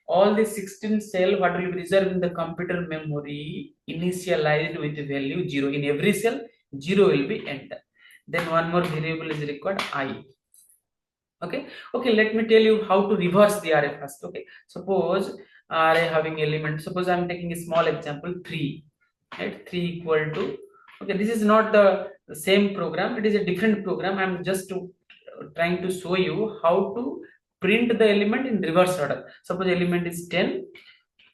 [SPEAKER 1] what will be reserved in the computer memory initialized with value 0. In every cell 0 will be entered. Then one more variable is required, I. Okay, let me tell you how to reverse the array first. Okay, suppose array having element, suppose I'm taking a small example, 3, right? 3 equal to, okay, this is not the same program, it is a different program. I'm just trying to show you how to print the element in reverse order. Suppose element is 10,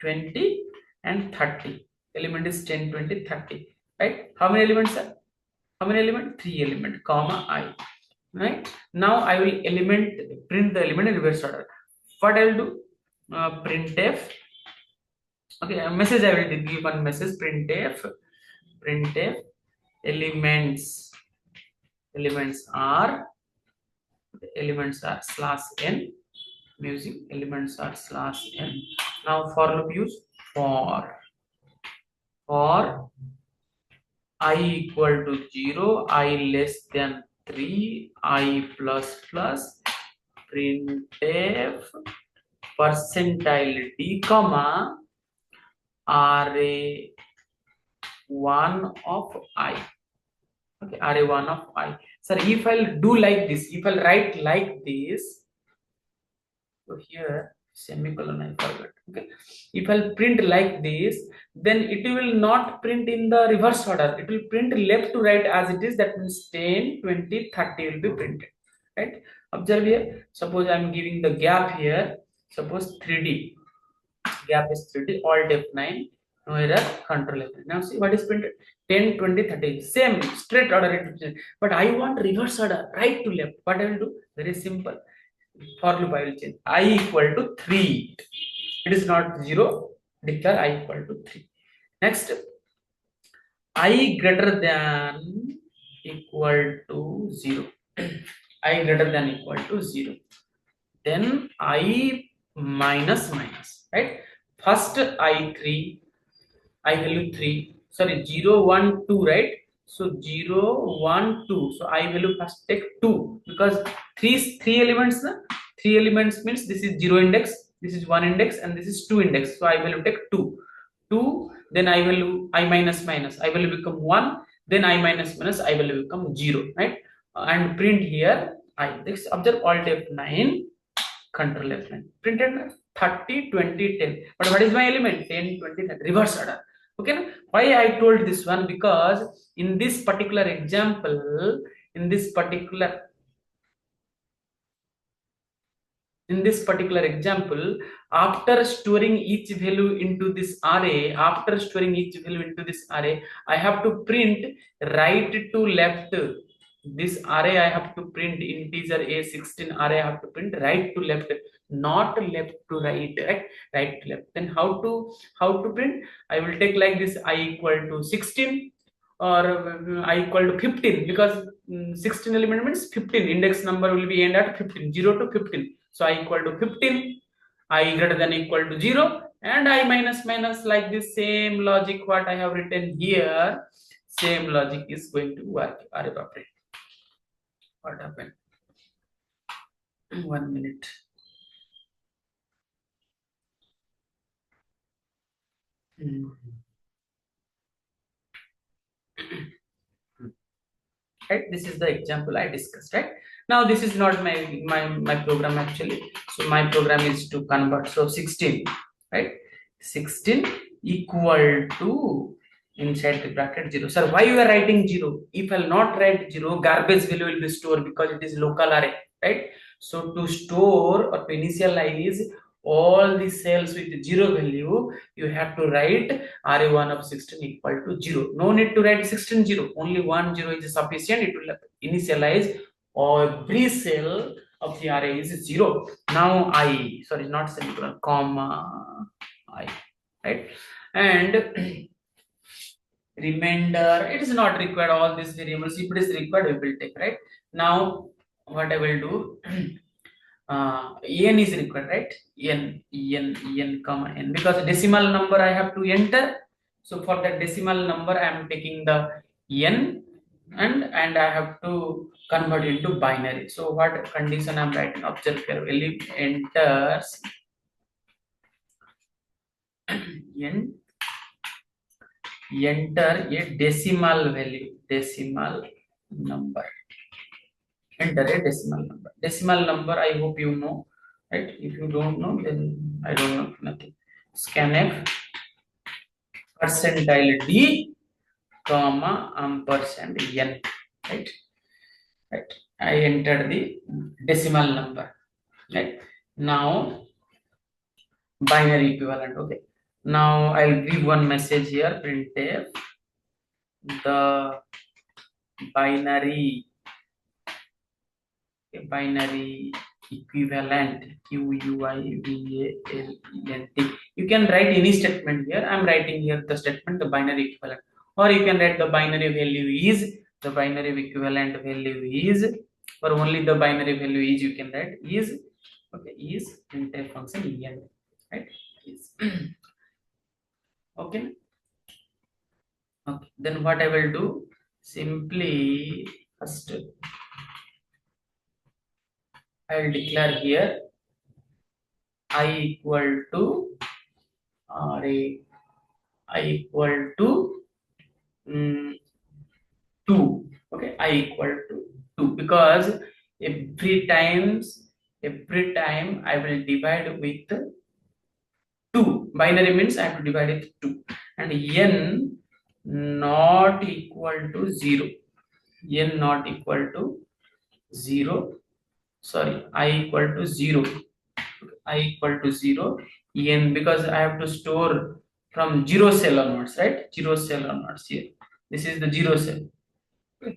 [SPEAKER 1] 20 and 30. Element is 10, 20, 30, right? How many elements are? 3 element, comma I. Right, now I will print the element in reverse order. What I will do? Printf. Okay, a message I will give one message, printf elements are /n, music elements are /n. Now for loop use, for I equal to 0, I less than 3, I plus printf %d comma array1 of I. Okay, array1 of I. So if I'll do like this, if I'll write like this, so here semicolon I forgot. Okay, if I'll print like this, then it will not print in the reverse order, it will print left to right as it is. That means 10, 20, 30 will be printed, right? Observe here, suppose I'm giving the gap here, suppose 3D, gap is 3D, alt F9, no error, control F9. Now see what is printed, 10, 20, 30, same straight order, but I want reverse order, right to left. What I will do? Very simple, for loop I will change I equal to 3. It is not 0, declare I equal to 3. Next, I greater than equal to 0. I greater than equal to 0. Then I minus, right? First I3, I value 3, sorry, 0, 1, 2, right? So 0, 1, 2. So I value first take 2, because three elements, na? 3 elements means this is 0 index, this is 1 index, and this is 2 index. So I will take 2. Then I will I minus, I will become 1. Then I minus, I will become 0, right? And print here I. This observe alt F9, control F9. Printed 30, 20, 10. But what is my element? 10, 20, 30. Reverse order. Okay, why I told this one? Because in this particular example, after storing each value into this array, I have to print right to left. This array I have to print integer A16 array, I have to print right to left, not left to right, right to left. Then how to print? I will take like this, I equal to 16 or I equal to 15, because 16 element means 15, index number will be end at 15, 0 to 15. So I equal to 15, I greater than equal to 0, and I minus, like this. Same logic what I have written here, same logic is going to work. What happened? 1 minute. Right, this is the example I discussed, right? Now this is not my program actually. So my program is to convert. So 16, right? 16 equal to inside the bracket 0. Sir, why you are writing 0? If I'll not write 0, garbage value will be stored because it is local array, right? So to store or to initialize all the cells with 0 value, you have to write array1 of 16 equal to 0. No need to write 16 0. Only 1 0 is sufficient. It will initialize every cell of the array is 0. Now I, sorry, not semicolon, comma I, right? And remainder, it is not required all these variables. If it is required, we will take, right? Now what I will do, n is required, right? N comma n, because decimal number I have to enter. So for that decimal number I am taking the n, and I have to convert into binary. So what condition I am writing? Observe carefully. Enters n, enter a decimal value, decimal number. Enter a decimal number. Decimal number, I hope you know, right? If you don't know, then I don't know nothing. Scanf percentile d comma ampersand n, right? Right. I entered the decimal number, right? Now binary equivalent. Okay. Now I'll give one message here. Printf the binary equivalent, QUIVALENT. You can write any statement here. I'm writing here the statement, the binary equivalent, or you can write the binary value is, the binary equivalent value is, or only the binary value is, you can write is. Okay, is printf function en, right? Is. Okay. Okay, then what I will do, simply first I will declare here I equal to I equal to 2. Okay, I equal to 2, because every time I will divide with 2. Binary means I have to divide it 2, and n not equal to 0. N not equal to 0. Sorry, I equal to 0. I equal to 0 n, because I have to store from 0 cell onwards, right? 0 cell onwards here. This is the 0 cell.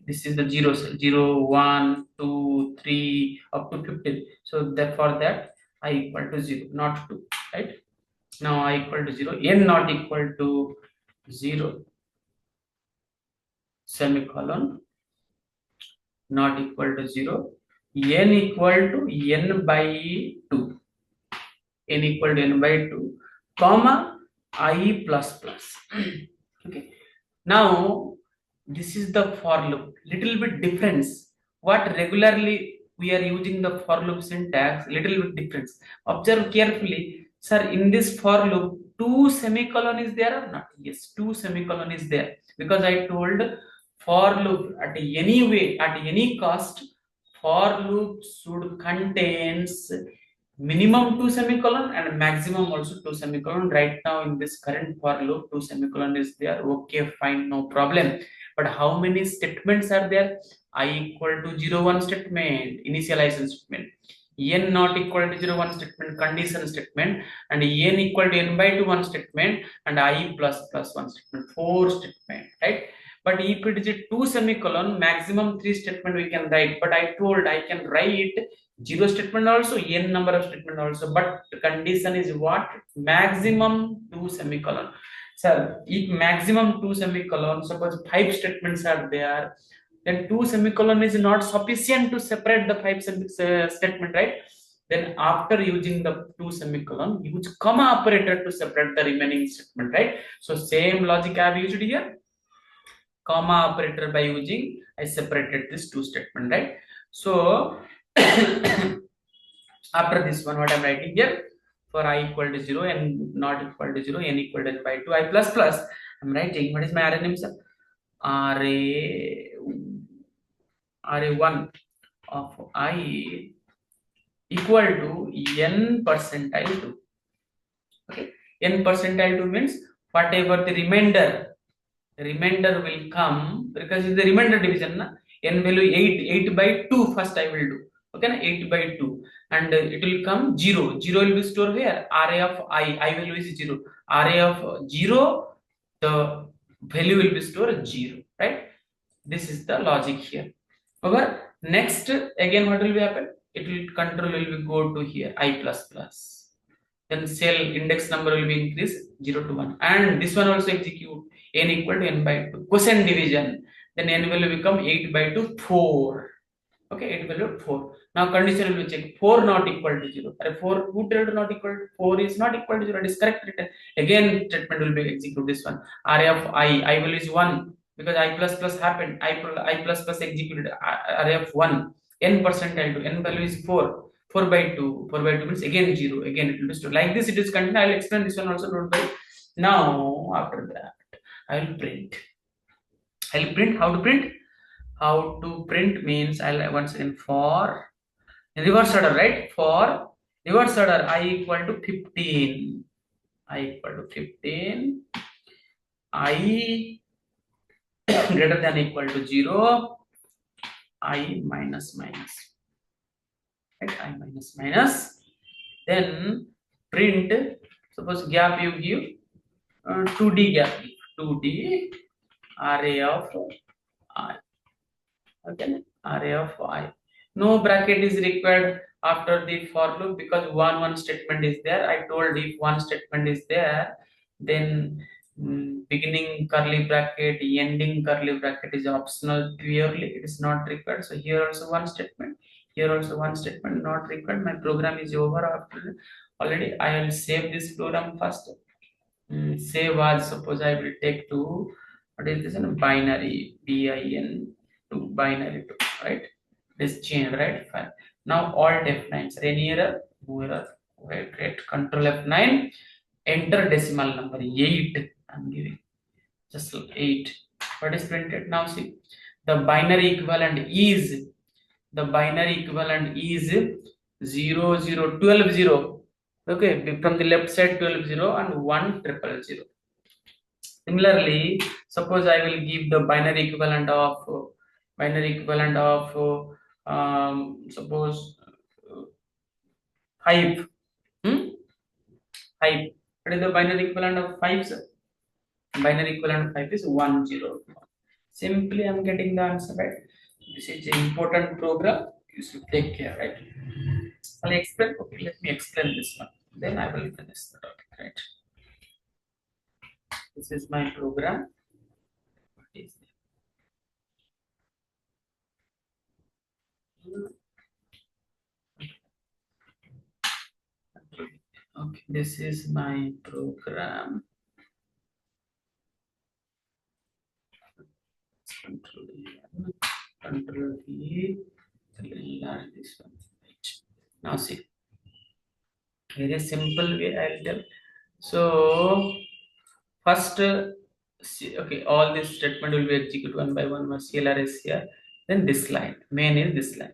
[SPEAKER 1] This is the 0 cell. 0 1 2 3 up to 15. So therefore that I equal to 0, not 2, right? Now I equal to 0, n not equal to 0, semicolon, not equal to 0, n equal to n by 2, n equal to n by 2, comma I plus plus. Okay, now this is the for loop, little bit difference. What regularly we are using the for loop syntax, little bit difference. Observe carefully. Sir, in this for loop 2 semicolon is there or not? Yes, 2 semicolon is there, because I told for loop at any way, at any cost, for loop should contains minimum 2 semicolon and maximum also 2 semicolon. Right now in this current for loop 2 semicolon is there. Okay, fine, no problem. But how many statements are there? I equal to 0 1 statement, initialization statement, n not equal to 0 1 statement, condition statement, and n equal to n by 2 1 statement, and I plus plus 1 statement, 4 statement, right? But if it is a 2 semicolon, maximum 3 statement we can write. But I told I can write 0 statement also, n number of statement also, but the condition is what? Maximum 2 semicolon. Sir, if maximum 2 semicolon, suppose 5 statements are there, then 2 semicolon is not sufficient to separate the 5 statement, right? Then after using the 2 semicolon, use comma operator to separate the remaining statement, right? So same logic I have used here. Comma operator, by using I separated this 2 statement, right? So after this one, what I'm writing here, for I equal to 0 and not equal to 0, n equal to n by 2, I plus plus, I'm writing what is my array name, sir? array1 of I equal to n percentile 2. Okay, n percentile 2 means whatever the remainder remainder will come because it's the remainder division. Na? N value 8 by 2 first I will do. Okay, na? 8 by 2. And it will come 0. 0 will be stored where? Array of I value is 0. Array of 0, the value will be stored 0. Right? This is the logic here. Over next, again what will be happen? It will control will be go to here I plus plus. Then cell index number will be increased 0 to 1, and this one also execute n equal to n by 2 quotient division. Then n will become 8 by 2 4. Okay, 8 value 4. Now condition will be check 4 not equal to 0. 4 who told not equal to 4 is not equal to 0. It is correct written. Again statement will be execute this one. Array of I value is 1 because I plus plus happened. I plus plus executed array of 1. N percentile to n value is 4. 4 by 2. 4 by 2 means again 0. Again it will be stored. Like this it is continued. I will explain this one also. Don't worry. Now after that I will print. I will print. How to print? How to print means I'll once again for in reverse order, right? For reverse order I equal to 15. I equal to 15. I greater than equal to 0. I minus minus. Right? I minus minus. Then print. Suppose gap you give 2D gap. 2D array of I. Okay, array of I. No bracket is required after the for loop because one statement is there. I told if one statement is there, then beginning curly bracket, ending curly bracket is optional purely. It is not required. So here also one statement. Here also one statement not required. My program is over after already. I will save this program first. Save as suppose I will take to what is this in a binary bin to binary to right. This change right fine. Now alt F9 sir, any error no error. Wait, control F9, enter decimal number 8. I'm giving just 8. What is printed now? See the binary equivalent is 0 0 12 0. Okay, from the left side 12 0 and 1 triple 0. Similarly, suppose I will give the binary equivalent of suppose 5. 5. What is the binary equivalent of 5? Sir? Binary equivalent of 5 is 1 0. Simply I'm getting the answer, right? This is an important program. You should take care, right? I'll explain. Okay, let me explain this one. Then I will finish the topic, right? This is my program. What is okay, this is my program. Control V, enlarge this one. Right. Now see, very simple way I'll tell. So first, okay, all this statement will be executed one by one. My CLR is here. Then this line, main is this line.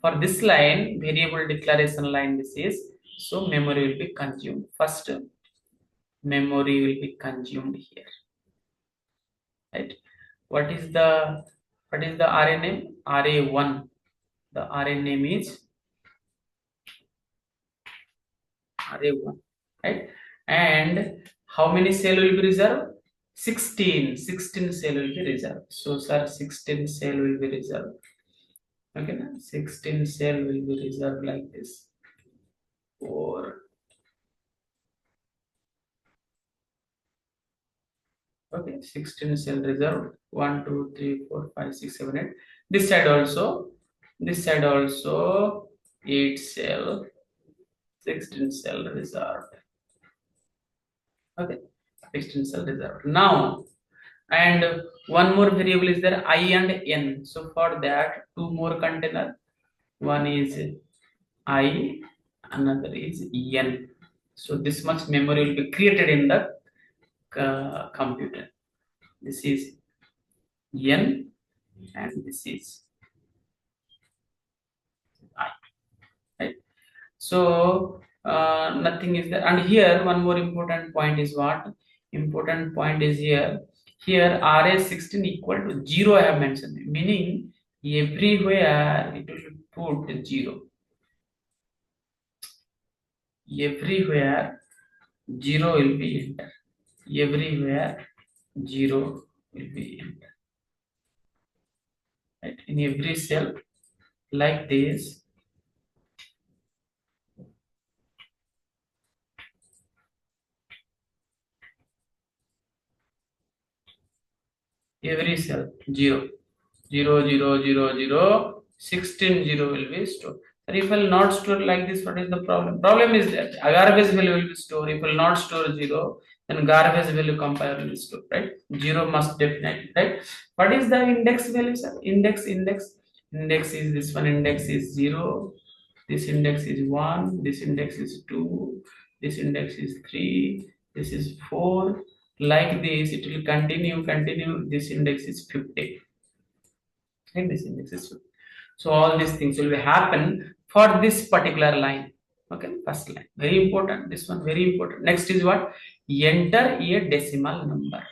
[SPEAKER 1] For this line, variable declaration line this is. So memory will be consumed. First, memory will be consumed here. Right? What is the array name? Array1. The array name is array1. Right? And how many cell will be reserved? 16 cell will be reserved. So sir, 16 cell will be reserved. Okay, 16 cell will be reserved like this. 4. Okay, 16 cell reserved. 1 2 3 4 5 6 7 8. This side also 8 cell, 16 cell reserved. Okay, 16 cell reserved. Now, and one more variable is there, I and n. So for that, 2 more container. One is I, another is n. So this much memory will be created in the computer. This is n and this is I. Right? So nothing is there. And here one more important point is what? Important point is here. Here RA16 equal to 0 I have mentioned, meaning everywhere it will put 0. Everywhere 0 will be enter. Everywhere 0 will be enter. Right? In every cell like this, every cell 0. 0, 0, 0, 0, 16 0 will be stored. But if will not store like this, what is the problem? Problem is that a garbage value will be stored. If will not store 0, then garbage value compile will be stored, right? 0 must definitely, right? What is the index value, sir? Index is this one, index is 0, this index is 1, this index is 2, this index is 3, this is 4. Like this, it will continue. This index is 50. And this index is 50. So all these things will happen for this particular line. Okay, first line. Very important. This one very important. Next is what? Enter a decimal number.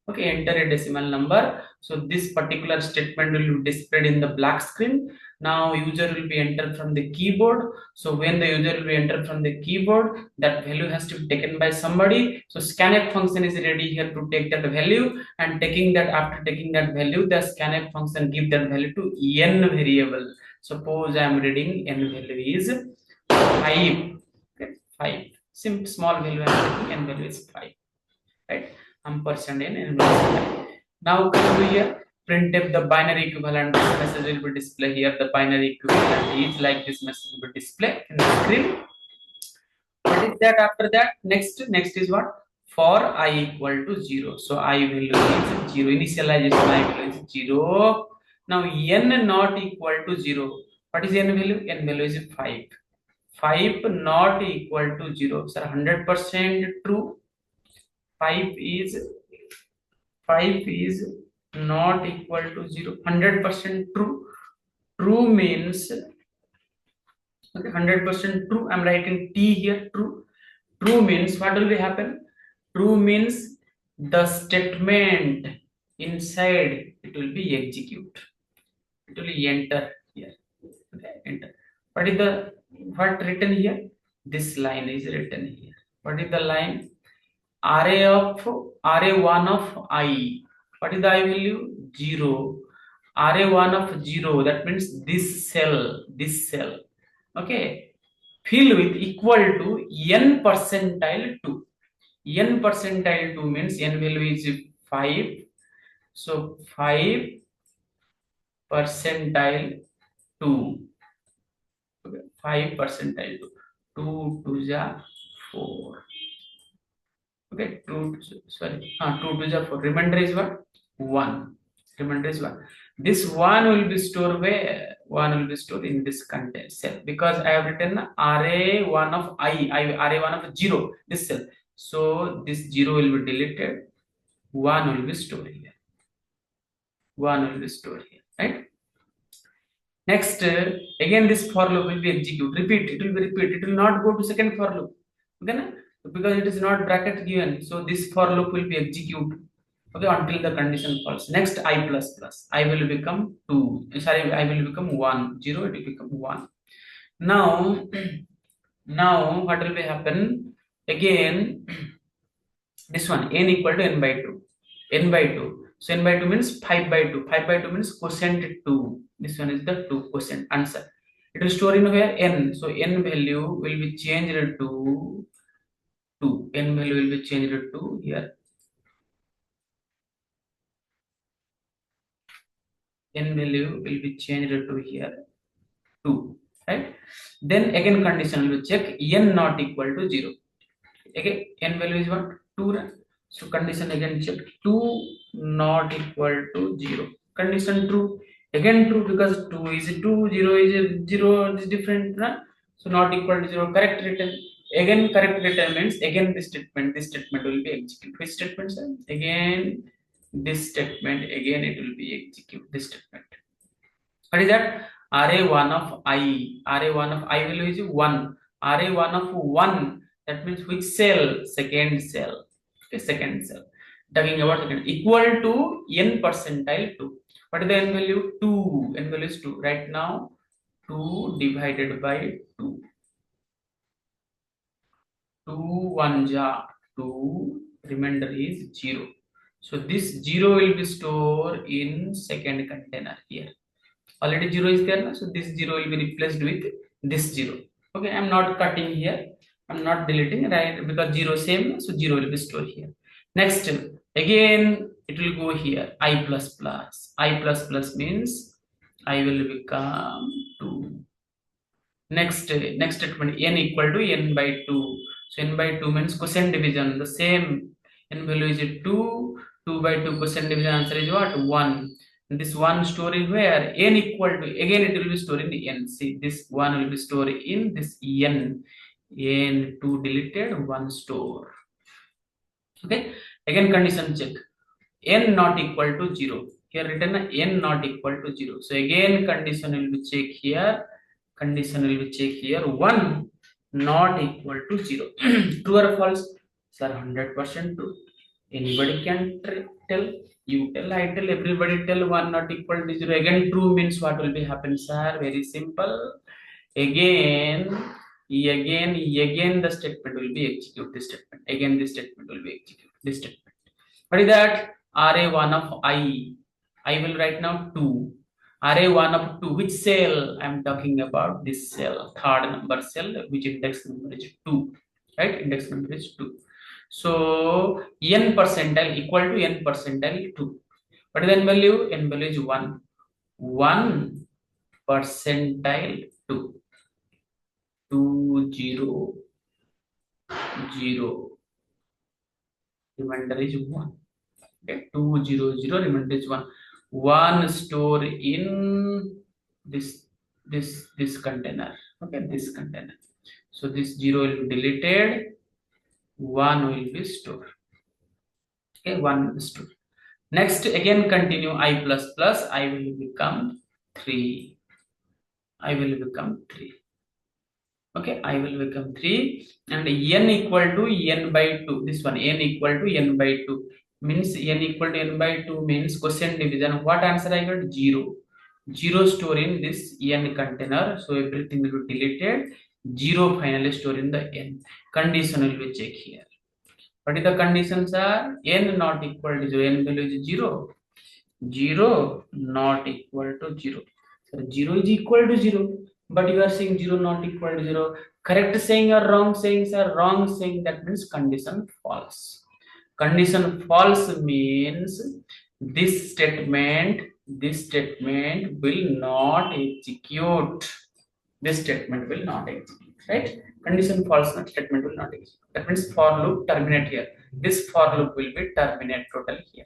[SPEAKER 1] Okay, enter a decimal number. So this particular statement will be displayed in the black screen. Now user will be entered from the keyboard. So when the user will be entered from the keyboard, that value has to be taken by somebody. So scanf function is ready here to take that value, and after taking that value, the scanf function give that value to n variable. Suppose I am reading n value is 5. Okay, 5. Small value I am taking, n value is 5. Right? Ampersand n and now come to here, printf the binary equivalent. This message will be displayed here. The binary equivalent is like this message will be displayed in the screen. What is that after that? Next is what? For I equal to 0. So I value is 0. Initialization I value is 0. Now n not equal to 0. What is n value? N value is 5. 5 not equal to 0. So 100% true. 5 is not equal to 0. 100% true. True means, okay, 100% true. I'm writing T here. True means what will be happen? True means the statement inside it will be execute. It will enter here. Okay, enter. What written here? This line is written here. What is the line? array1 of I. What is the I value? 0. array1 of 0, that means this cell. Okay, fill with equal to n percentile 2. N percentile 2 means n value is 5. So 5 percentile 2. Okay, 5 percentile 2. 2 to the 4. Okay, 2 to the 4. Remainder is what? 1. Remainder is 1. This 1 will be stored where? 1 will be stored in this content cell, because I have written array1 of array1 of 0, this cell. So this 0 will be deleted. 1 will be stored here. 1 will be stored here, right? Next, again this for loop will be executed. Repeat. It will be repeat. It will not go to second for loop. Okay, na? Because it is not bracket given. So this for loop will be executed. Okay, until the condition false. Next, I plus plus. I will become 2. Sorry, I will become 1. 0, it will become 1. Now, what will be happen? Again, this one, n equal to n by 2. N by 2. So n by 2 means 5 by 2. 5 by 2 means quotient 2. This one is the 2 quotient answer. It will store in where? N. So n value will be changed to 2. N value will be changed to here. N value will be changed to here 2. Right? Then again condition will check n not equal to 0. Again n value is what? 2. Right? So condition again check 2 not equal to 0. Condition true. Again true, because 2 is 2, 0 is 0, is different. Right? So not equal to 0. Correct written. Again correct written means again this statement will be executed. Which statement, sir? Again this statement, again it will be execute this statement. What is that? Array1 of I. Array1 of I value is 1. Array1 of 1, that means which cell? Second cell. Okay, second cell. talking about second, equal to n percentile 2. What is the n value? 2. N value is 2. Right now, 2 divided by 2. 2 1 ja 2, remainder is 0. So this 0 will be stored in second container here. Already 0 is there now, so this 0 will be replaced with this 0. Okay, I'm not cutting here, I'm not deleting, right? Because 0 same, so 0 will be stored here. Next, again it will go here, I plus plus. I plus plus means I will become 2. Next statement, n equal to n by 2. So n by 2 means quotient division, the same. N value is 2. 2 by 2 quotient division, answer is what? 1. And this 1 stored in where? N equal to, again it will be stored in the n. See, this 1 will be stored in this n. N 2 deleted, 1 store. Okay, again condition check. N not equal to 0. Here written n not equal to 0. So again condition will be check here. Condition will be check here. 1 not equal to 0. True or false? Sir, 100% true. Anybody can tell. You tell, I tell, everybody tell. 1 not equal to 0. Again true means what will be happen, sir? Very simple. Again the statement will be execute. This statement. Again this statement will be execute. This statement. What is that? Array1 of I. I will write now 2. Array1 of 2. Which cell? I am talking about this cell. Third number cell, which index number is 2. Right? Index number is 2. So n percentile equal to n percentile 2. What is the n value? N value is 1. 1 percentile 2. 2 0 0. Remainder is 1. Okay, 2 0 0, remainder is 1. 1 store in this container. Okay, this container. So this 0 will be deleted, 1 will be stored. Okay, 1 will be stored. Next, again continue. I plus plus, I will become 3. I will become 3. Okay, I will become 3, and n equal to n by 2. This one, n equal to n by 2 means n equal to n by 2 means quotient division. What answer I got? 0. 0 store in this n container, so everything will be deleted. 0 finally store in the n. Condition will be check here. What is the conditions are? N not equal to 0. N value is 0. 0 not equal to 0. So 0 is equal to 0. But you are saying 0 not equal to 0. Correct saying or wrong saying, sir? Wrong saying. That means condition false. Condition false means this statement will not execute. This statement will not execute. Right? Condition false, not statement will not execute. That means for loop terminate here. This for loop will be terminate total here.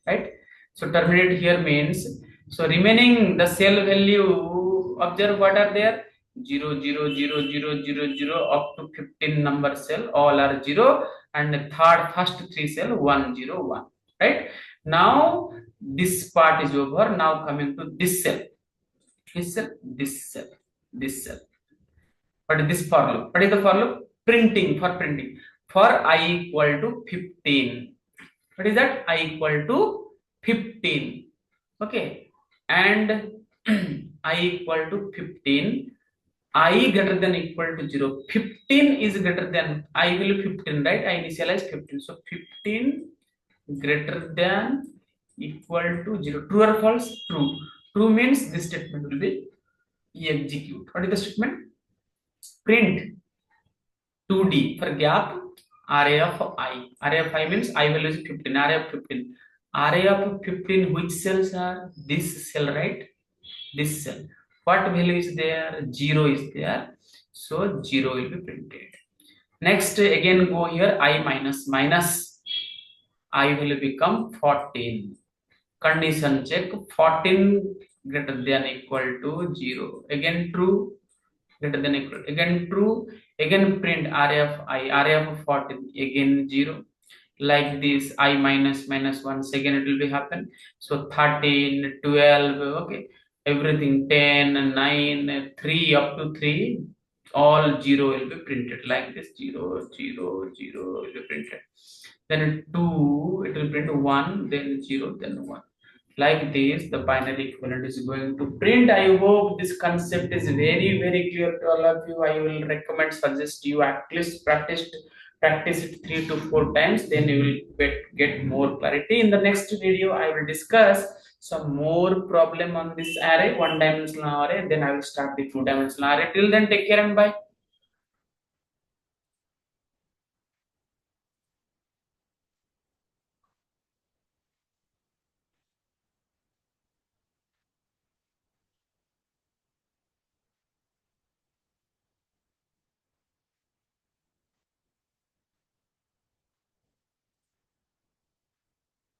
[SPEAKER 1] Right? So terminate here means, so remaining the cell value, observe what are there? 0 0 0 0 0 0 up to 15 number cell, all are 0, and first 3 cell 1 0 1. Right? Now this part is over. Now coming to this cell. This cell, this cell, this cell. What is this for loop? What is the for loop? Printing, for printing. For I equal to 15. What is that? I equal to 15. Okay, and I equal to 15. I greater than equal to 0. 15 is greater than, I will 15, right? I initialize 15. So 15 greater than equal to 0. True or false? True. True means this statement will be execute. What is the statement? Print 2D for gap array of I. Array of I means I value is 15. Array of 15. Array of 15, which cells are? This cell, right? This cell. What value is there? 0 is there. So 0 will be printed. Next, again go here. I minus minus. I will become 14. Condition check. 14 greater than equal to 0. Again true. Greater than equal. Again true. Again print array of I. Array of 14. Again 0. Like this, I minus minus, once again it will be happen. So 13 12. Okay, everything 10 9 3 up to 3, all 0 will be printed like this. 0 0 0 will be printed. Then 2 it will print 1, then 0, then 1. Like this, the binary equivalent is going to print. I hope this concept is very, very clear to all of you. I will recommend, suggest you at least practice it 3 to 4 times. Then you will get more clarity. In the next video, I will discuss some more problem on this array, one dimensional array. Then I will start the 2 dimensional array. Till then, take care and bye.